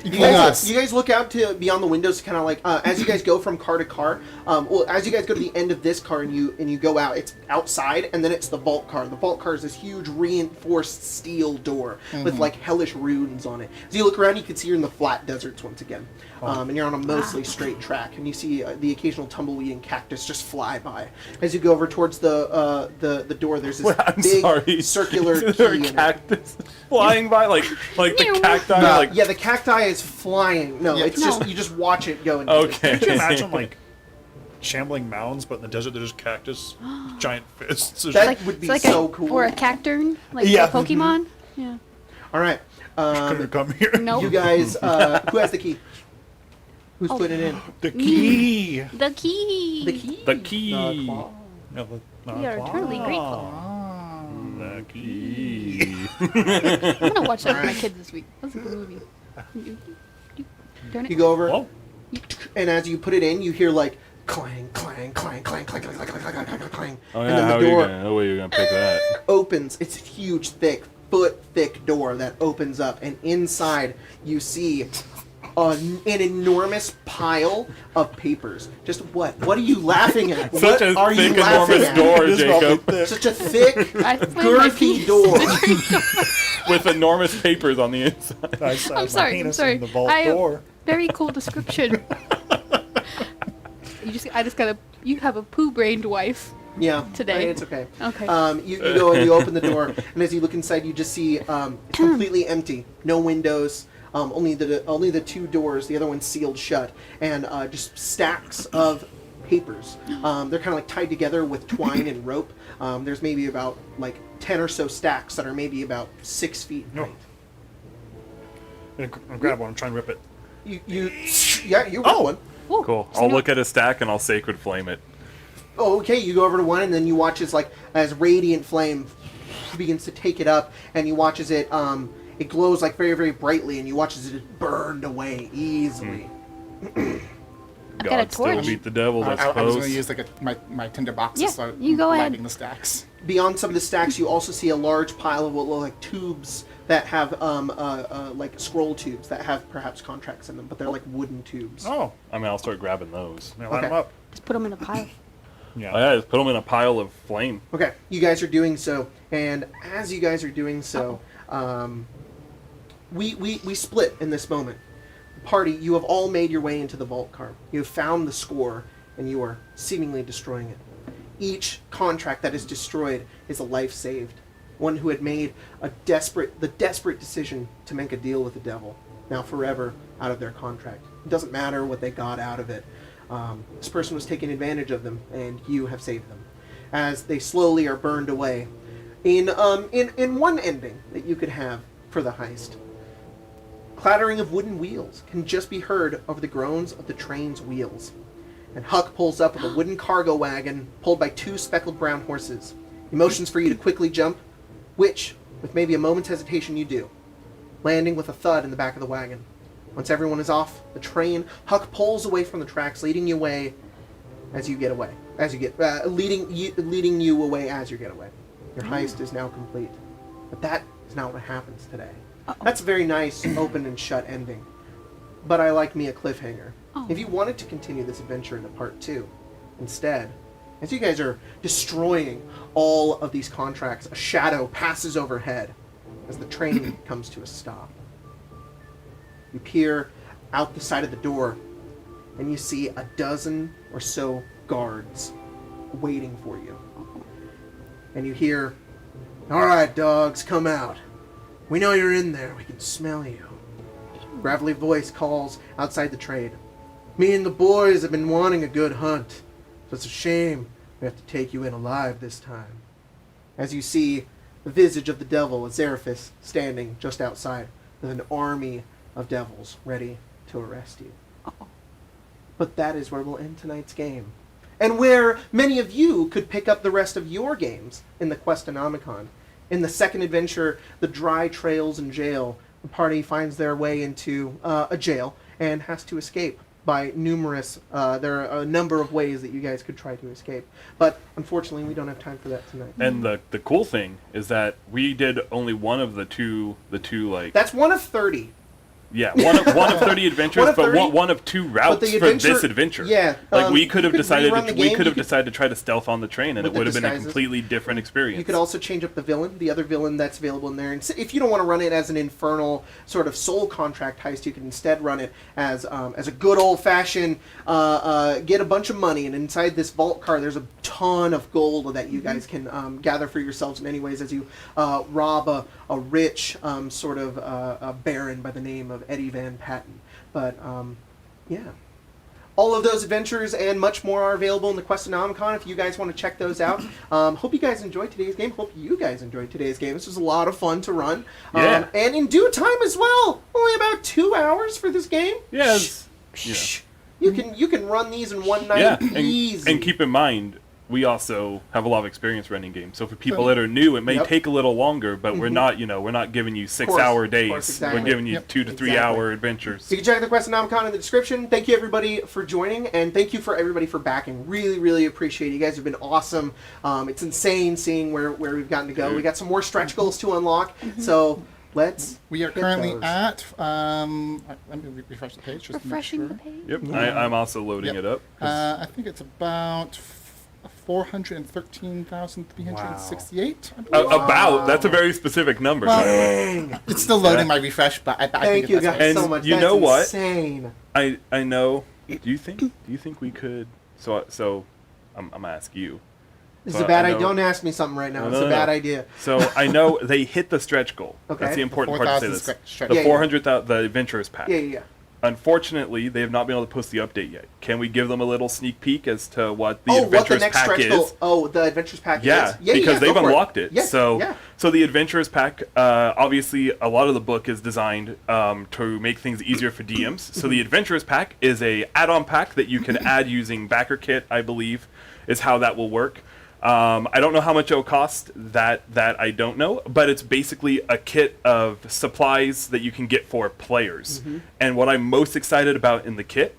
Speaker 1: You
Speaker 3: us.
Speaker 1: guys look out to beyond the windows, kind of like as you guys go from car to car. Well, as you guys go to the end of this car and you go out, it's outside, and then it's the vault car. The vault car is this huge reinforced steel door with like hellish runes on it. As you look around, you can see you're in the flat deserts once again, and you're on a mostly straight track. And you see the occasional tumbleweed and cactus just fly by. As you go over towards the door, there's this
Speaker 2: I'm
Speaker 1: big
Speaker 2: sorry.
Speaker 1: circular
Speaker 2: Is there
Speaker 1: key
Speaker 2: a
Speaker 1: in it.
Speaker 2: cactus flying by, like the cacti,
Speaker 3: No.
Speaker 2: like
Speaker 1: Yeah, the cacti is flying. No,
Speaker 3: Yeah.
Speaker 1: it's
Speaker 5: No.
Speaker 1: just you just watch it go. Into
Speaker 2: okay.
Speaker 4: Could you imagine like shambling mounds, but in the desert there's just cactus, giant fists. There's
Speaker 1: That
Speaker 4: just
Speaker 1: would be
Speaker 5: It's like
Speaker 1: so cool.
Speaker 5: Or a cacturn, like
Speaker 4: Yeah.
Speaker 5: a Pokemon. Yeah.
Speaker 1: All right,
Speaker 4: couldn't come here.
Speaker 5: Nope.
Speaker 1: you guys. Who has the key? Who's putting it in?
Speaker 4: The key.
Speaker 5: The key.
Speaker 1: The key.
Speaker 2: The key.
Speaker 1: claw.
Speaker 4: No,
Speaker 5: We are eternally grateful.
Speaker 2: The key.
Speaker 5: I'm gonna watch that with my kids this week. That's a good movie. Turn it.
Speaker 1: You go over,
Speaker 4: Whoa.
Speaker 1: and as you put it in, you hear like clang, clang, clang, clang, clang, clang, clang, clang, clang, clang, clang.
Speaker 2: Oh
Speaker 1: And
Speaker 2: yeah,
Speaker 1: then
Speaker 2: how
Speaker 1: the
Speaker 2: are you
Speaker 1: door
Speaker 2: gonna? No way you're gonna pick that.
Speaker 1: opens. It's a huge, thick, foot-thick door that opens up, and inside you see an enormous pile of papers. Just what? What are you laughing at?
Speaker 2: Such
Speaker 1: what
Speaker 2: a
Speaker 1: are you
Speaker 2: thick,
Speaker 1: laughing
Speaker 2: enormous
Speaker 1: at?
Speaker 2: door,
Speaker 4: It is probably
Speaker 2: Jacob,
Speaker 4: thick.
Speaker 1: Such a thick,
Speaker 5: I explained my
Speaker 1: girthy
Speaker 5: penis.
Speaker 1: door.
Speaker 2: with enormous papers on the inside.
Speaker 4: I stabbed
Speaker 5: I'm
Speaker 4: my
Speaker 5: sorry. I'm
Speaker 4: penis
Speaker 5: sorry.
Speaker 4: in the vault
Speaker 5: I
Speaker 4: door.
Speaker 5: Very cool description. I just got a. You have a poo-brained wife.
Speaker 1: Yeah.
Speaker 5: Today.
Speaker 1: It's okay.
Speaker 5: Okay.
Speaker 1: You go and you open the door, and as you look inside, you just see it's completely empty. No windows. Only the two doors. The other one's sealed shut, and just stacks of papers. They're kind of like tied together with twine and rope. There's maybe about like 10 or so stacks that are maybe about 6 feet in
Speaker 4: No.
Speaker 1: height.
Speaker 4: I'll grab one and try and rip it.
Speaker 1: You rip one.
Speaker 5: Ooh,
Speaker 2: Cool.
Speaker 5: so
Speaker 2: I'll
Speaker 5: no-
Speaker 2: look at a stack and I'll sacred flame it.
Speaker 1: Oh, okay. You go over to one, and then you watch as radiant flame begins to take it up, and you watch as it glows like very, very brightly, and you watch as it is burned away easily.
Speaker 5: I've got a
Speaker 2: God still
Speaker 5: torch.
Speaker 2: beat the devil, I
Speaker 3: I was
Speaker 2: suppose.
Speaker 3: going to use my tinder box
Speaker 5: Yeah,
Speaker 3: to start
Speaker 5: you go
Speaker 3: lighting
Speaker 5: ahead.
Speaker 3: the stacks.
Speaker 1: Beyond some of the stacks, you also see a large pile of what look like tubes that have like scroll tubes that have perhaps contracts in them, but they're like wooden tubes.
Speaker 4: Oh,
Speaker 2: I mean, I'll start grabbing those.
Speaker 4: now line
Speaker 1: Okay.
Speaker 4: them up.
Speaker 5: Just put them in a pile.
Speaker 4: Yeah.
Speaker 2: Oh, yeah, just put them in a pile of flame.
Speaker 1: Okay, you guys are doing so, and as you guys are doing so, we split in this moment. Party, you have all made your way into the vault car. You have found the score, and you are seemingly destroying it. Each contract that is destroyed is a life saved. One who had made the desperate decision to make a deal with the devil, now forever out of their contract. It doesn't matter what they got out of it. This person was taking advantage of them, and you have saved them. As they slowly are burned away. In one ending that you could have for the heist, clattering of wooden wheels can just be heard over the groans of the train's wheels. And Huck pulls up with a wooden cargo wagon pulled by 2 speckled brown horses. He motions for you to quickly jump, which, with maybe a moment's hesitation, you do, landing with a thud in the back of the wagon. Once everyone is off the train, Huck pulls away from the tracks, leading you away as you get away. Leading you away as you get away. Your heist is now complete. But that is not what happens today. That's a very nice open and shut ending. But I like me a cliffhanger.
Speaker 5: Oh.
Speaker 1: If you wanted to continue this adventure into part 2, instead, as you guys are destroying all of these contracts, a shadow passes overhead as the train comes to a stop. You peer out the side of the door, and you see a dozen or so guards waiting for you. And you hear, "All right, dogs, come out. We know you're in there. We can smell you." Gravelly voice calls outside the trade. "Me and the boys have been wanting a good hunt, so it's a shame we have to take you in alive this time." As you see the visage of the devil, Azeraphis, standing just outside with an army of devils ready to arrest you. But that is where we'll end tonight's game. And where many of you could pick up the rest of your games in the Quest-O-Nomicon. In the second adventure, The Dry Trails in Jail, the party finds their way into a jail and has to escape by numerous, there are a number of ways that you guys could try to escape. But unfortunately, we don't have time for that tonight.
Speaker 2: And the cool thing is that we did only one of the two like
Speaker 1: That's one of 30.
Speaker 2: yeah, one of 30 adventures,
Speaker 1: One of 30,
Speaker 2: but one of 2 routes
Speaker 1: the
Speaker 2: for
Speaker 1: adventure-
Speaker 2: this adventure.
Speaker 1: yeah,
Speaker 2: like we
Speaker 1: you
Speaker 2: could have
Speaker 1: could
Speaker 2: decided
Speaker 1: rerun the
Speaker 2: we
Speaker 1: game,
Speaker 2: could
Speaker 1: you
Speaker 2: have
Speaker 1: could-
Speaker 2: decided to try to stealth on the train, and
Speaker 1: with
Speaker 2: it
Speaker 1: the
Speaker 2: would have been a
Speaker 1: disguises.
Speaker 2: completely different experience.
Speaker 1: You could also change up the villain, the other villain that's available in there. And if you don't want to run it as an infernal sort of soul contract heist, you can instead run it as a good old-fashioned get a bunch of money. And inside this vault car, there's a ton of gold that you guys can gather for yourselves in many ways as you rob a rich sort of a baron by the name of Eddie Van Patten. But, yeah. All of those adventures and much more are available in the Quest-O-Nomicon if you guys want to check those out. Hope you guys enjoyed today's game. Hope you guys enjoyed today's game. This was a lot of fun to run.
Speaker 2: Yeah.
Speaker 1: And in due time as well. Only about 2 hours for this game.
Speaker 2: Yes.
Speaker 1: Shh. You can run these in one night
Speaker 2: Yeah,
Speaker 1: easy.
Speaker 2: and keep in mind, we also have a lot of experience running games. So for people that are new, it may
Speaker 1: Yep.
Speaker 2: take a little longer, but we're not giving you 6-hour days.
Speaker 1: exactly.
Speaker 2: We're giving you
Speaker 3: Yep.
Speaker 2: 2 to 3
Speaker 1: Exactly.
Speaker 2: hour adventures.
Speaker 1: You can check the Quest-O-Nomicon in the description. Thank you everybody for joining, and thank you for everybody for backing. Really, really appreciate it. You guys have been awesome. It's insane seeing where we've gotten to go. We got some more stretch goals to unlock, so let's.
Speaker 3: We are
Speaker 1: hit
Speaker 3: currently
Speaker 1: those.
Speaker 3: at. Let me refresh the page. Just
Speaker 5: Refreshing
Speaker 3: to
Speaker 5: the
Speaker 3: make sure.
Speaker 5: page.
Speaker 2: Yep. I'm also loading
Speaker 3: Yep.
Speaker 2: it up. 'cause-
Speaker 3: I think it's about 413,368.
Speaker 2: About. That's a very specific number.
Speaker 3: Well,
Speaker 2: Tyler.
Speaker 3: It's still loading my refresh, but I
Speaker 1: Thank
Speaker 3: think
Speaker 1: you
Speaker 3: that's
Speaker 1: guys
Speaker 2: And
Speaker 1: so much.
Speaker 2: you
Speaker 1: That's
Speaker 2: know what?
Speaker 1: Insane.
Speaker 2: I know. Do you think we could? So I'm gonna ask you.
Speaker 1: This
Speaker 2: So
Speaker 1: is a bad
Speaker 2: I
Speaker 1: idea.
Speaker 2: know-
Speaker 1: Don't ask me something right now.
Speaker 2: No,
Speaker 1: It's
Speaker 2: no,
Speaker 1: a bad
Speaker 2: no.
Speaker 1: idea.
Speaker 2: So I know they hit the stretch goal.
Speaker 1: Okay.
Speaker 2: That's the important part to say
Speaker 3: 4,000
Speaker 2: this.
Speaker 3: stretch.
Speaker 2: The
Speaker 1: Yeah, yeah.
Speaker 2: 400,000, the adventurers pack.
Speaker 1: Yeah.
Speaker 2: Unfortunately, they have not been able to post the update yet. Can we give them a little sneak peek as to what the
Speaker 1: What the
Speaker 2: adventurers
Speaker 1: next
Speaker 2: pack
Speaker 1: stretch
Speaker 2: is?
Speaker 1: goal? Oh, the adventures pack
Speaker 2: Yeah,
Speaker 1: is.
Speaker 2: because they've
Speaker 1: go for
Speaker 2: unlocked it.
Speaker 1: Yes,
Speaker 2: So,
Speaker 1: yeah.
Speaker 2: so the adventurers pack, obviously, a lot of the book is designed to make things easier for DMs. So the adventurers pack is a add-on pack that you can add using backer kit, I believe, is how that will work. I don't know how much it'll cost. That I don't know, but it's basically a kit of supplies that you can get for players. And what I'm most excited about in the kit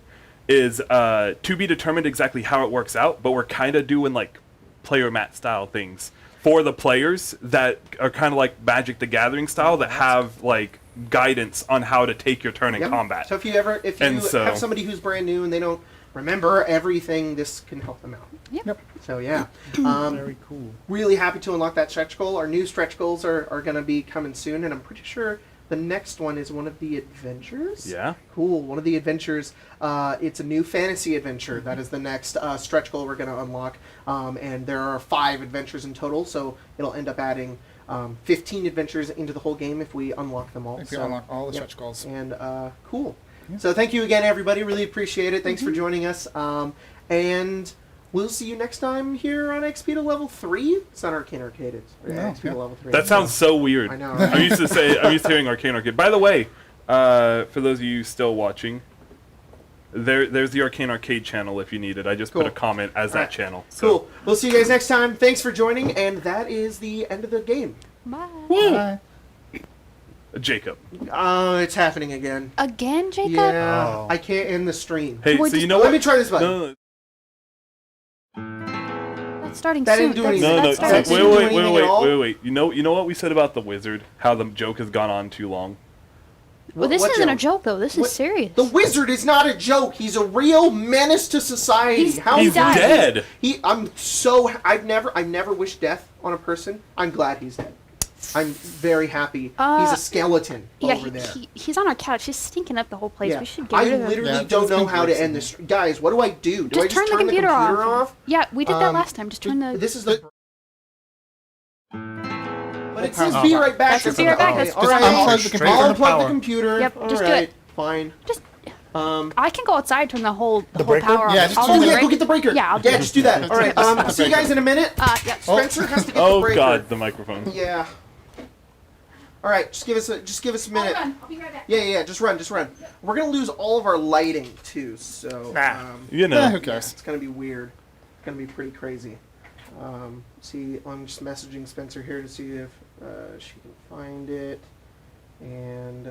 Speaker 2: is to be determined exactly how it works out. But we're kind of doing like player mat style things for the players that are kind of like Magic the Gathering style that have like guidance on how to take your turn in
Speaker 1: Yep.
Speaker 2: combat.
Speaker 1: So if you
Speaker 2: And so-
Speaker 1: have somebody who's brand new and they don't remember everything, this can help them out.
Speaker 5: Yep.
Speaker 1: So yeah,
Speaker 4: Very cool.
Speaker 1: really happy to unlock that stretch goal. Our new stretch goals are going to be coming soon, and I'm pretty sure the next one is one of the adventures.
Speaker 2: Yeah.
Speaker 1: Cool. One of the adventures. It's a new fantasy adventure. That is the next stretch goal we're going to unlock. And there are 5 adventures in total, so it'll end up adding 15 adventures into the whole game if we unlock them all.
Speaker 3: If you
Speaker 1: So,
Speaker 3: unlock all the
Speaker 1: yep.
Speaker 3: stretch goals.
Speaker 1: And cool. So thank you again, everybody. Really appreciate it. Thanks for joining us. And we'll see you next time here on XP to level 3. It's not Arcane Arcade. It's XP to level 3.
Speaker 2: That sounds so weird.
Speaker 1: I know, right?
Speaker 2: I'm used to hearing Arcane Arcade. By the way, for those of you still watching, there's the Arcane Arcade channel if you need it. I just put
Speaker 1: Cool.
Speaker 2: a comment as that
Speaker 1: Alright.
Speaker 2: channel. So.
Speaker 1: Cool. We'll see you guys next time. Thanks for joining, and that is the end of the game.
Speaker 5: Bye.
Speaker 3: Bye.
Speaker 2: Jacob.
Speaker 1: It's happening again.
Speaker 5: Again, Jacob?
Speaker 1: Yeah,
Speaker 4: Oh.
Speaker 1: I can't end the stream.
Speaker 2: Hey,
Speaker 5: Well,
Speaker 2: so
Speaker 5: just-
Speaker 2: you know
Speaker 1: Let
Speaker 2: what?
Speaker 1: me try this button.
Speaker 2: No,
Speaker 5: That's starting
Speaker 1: That
Speaker 5: soon.
Speaker 1: didn't do anything.
Speaker 2: no, no.
Speaker 5: That's
Speaker 1: That
Speaker 2: So,
Speaker 1: didn't
Speaker 5: starting
Speaker 1: do
Speaker 2: wait,
Speaker 1: anything at all?
Speaker 2: wait. You know what we said about the wizard? How the joke has gone on too long.
Speaker 5: Well, this
Speaker 1: What
Speaker 5: isn't a joke, though. This is
Speaker 1: What-
Speaker 5: serious.
Speaker 1: The wizard is not a joke. He's a real menace to society.
Speaker 5: He's-
Speaker 1: How
Speaker 2: He's
Speaker 5: died.
Speaker 2: dead.
Speaker 1: I've never wished death on a person. I'm glad he's dead. I'm very happy. He's a skeleton
Speaker 5: yeah,
Speaker 1: over there.
Speaker 5: he's on our couch. He's stinking up the whole place.
Speaker 1: Yeah.
Speaker 5: We should get
Speaker 1: I
Speaker 5: rid of him.
Speaker 1: literally
Speaker 3: Yeah,
Speaker 1: don't
Speaker 3: just
Speaker 1: know how to
Speaker 3: confusing.
Speaker 1: end this. Guys, what do I do? Do I
Speaker 5: Just turn the computer off. Yeah, we did that last time. Just turn the...
Speaker 1: This is the. But it says
Speaker 3: Oh,
Speaker 1: be right back.
Speaker 5: That says be right back.
Speaker 1: Okay,
Speaker 5: That's
Speaker 1: all
Speaker 5: just
Speaker 1: right.
Speaker 3: unplug the
Speaker 4: Straight
Speaker 3: computer.
Speaker 4: from
Speaker 1: I'll unplug the
Speaker 4: power.
Speaker 1: computer.
Speaker 5: Yep,
Speaker 1: All
Speaker 5: just do
Speaker 1: right,
Speaker 5: it.
Speaker 1: Fine.
Speaker 5: Just... I can go outside, turn the whole
Speaker 4: breaker?
Speaker 5: power
Speaker 3: Yeah,
Speaker 5: off.
Speaker 3: just
Speaker 5: I'll
Speaker 3: turn
Speaker 5: do
Speaker 1: Oh
Speaker 5: the
Speaker 1: yeah,
Speaker 5: break.
Speaker 1: go get the breaker.
Speaker 5: Yeah, I'll do
Speaker 1: Yeah,
Speaker 5: it.
Speaker 1: just do that. All right.
Speaker 3: That's
Speaker 1: See you guys in a minute.
Speaker 5: Yeah.
Speaker 1: Spencer has to get the
Speaker 2: Oh
Speaker 1: breaker.
Speaker 2: God, the microphone.
Speaker 1: Yeah. All right, just give us a minute.
Speaker 5: I'll be right back.
Speaker 1: Yeah, just run. We're gonna lose all of our lighting too, so
Speaker 2: You know.
Speaker 3: Who cares?
Speaker 1: it's gonna be weird. It's gonna be pretty crazy. See, I'm just messaging Spencer here to see if she can find it. And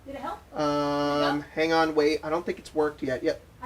Speaker 5: Did it help?
Speaker 1: hang on, wait. I don't think it's worked yet. Yep.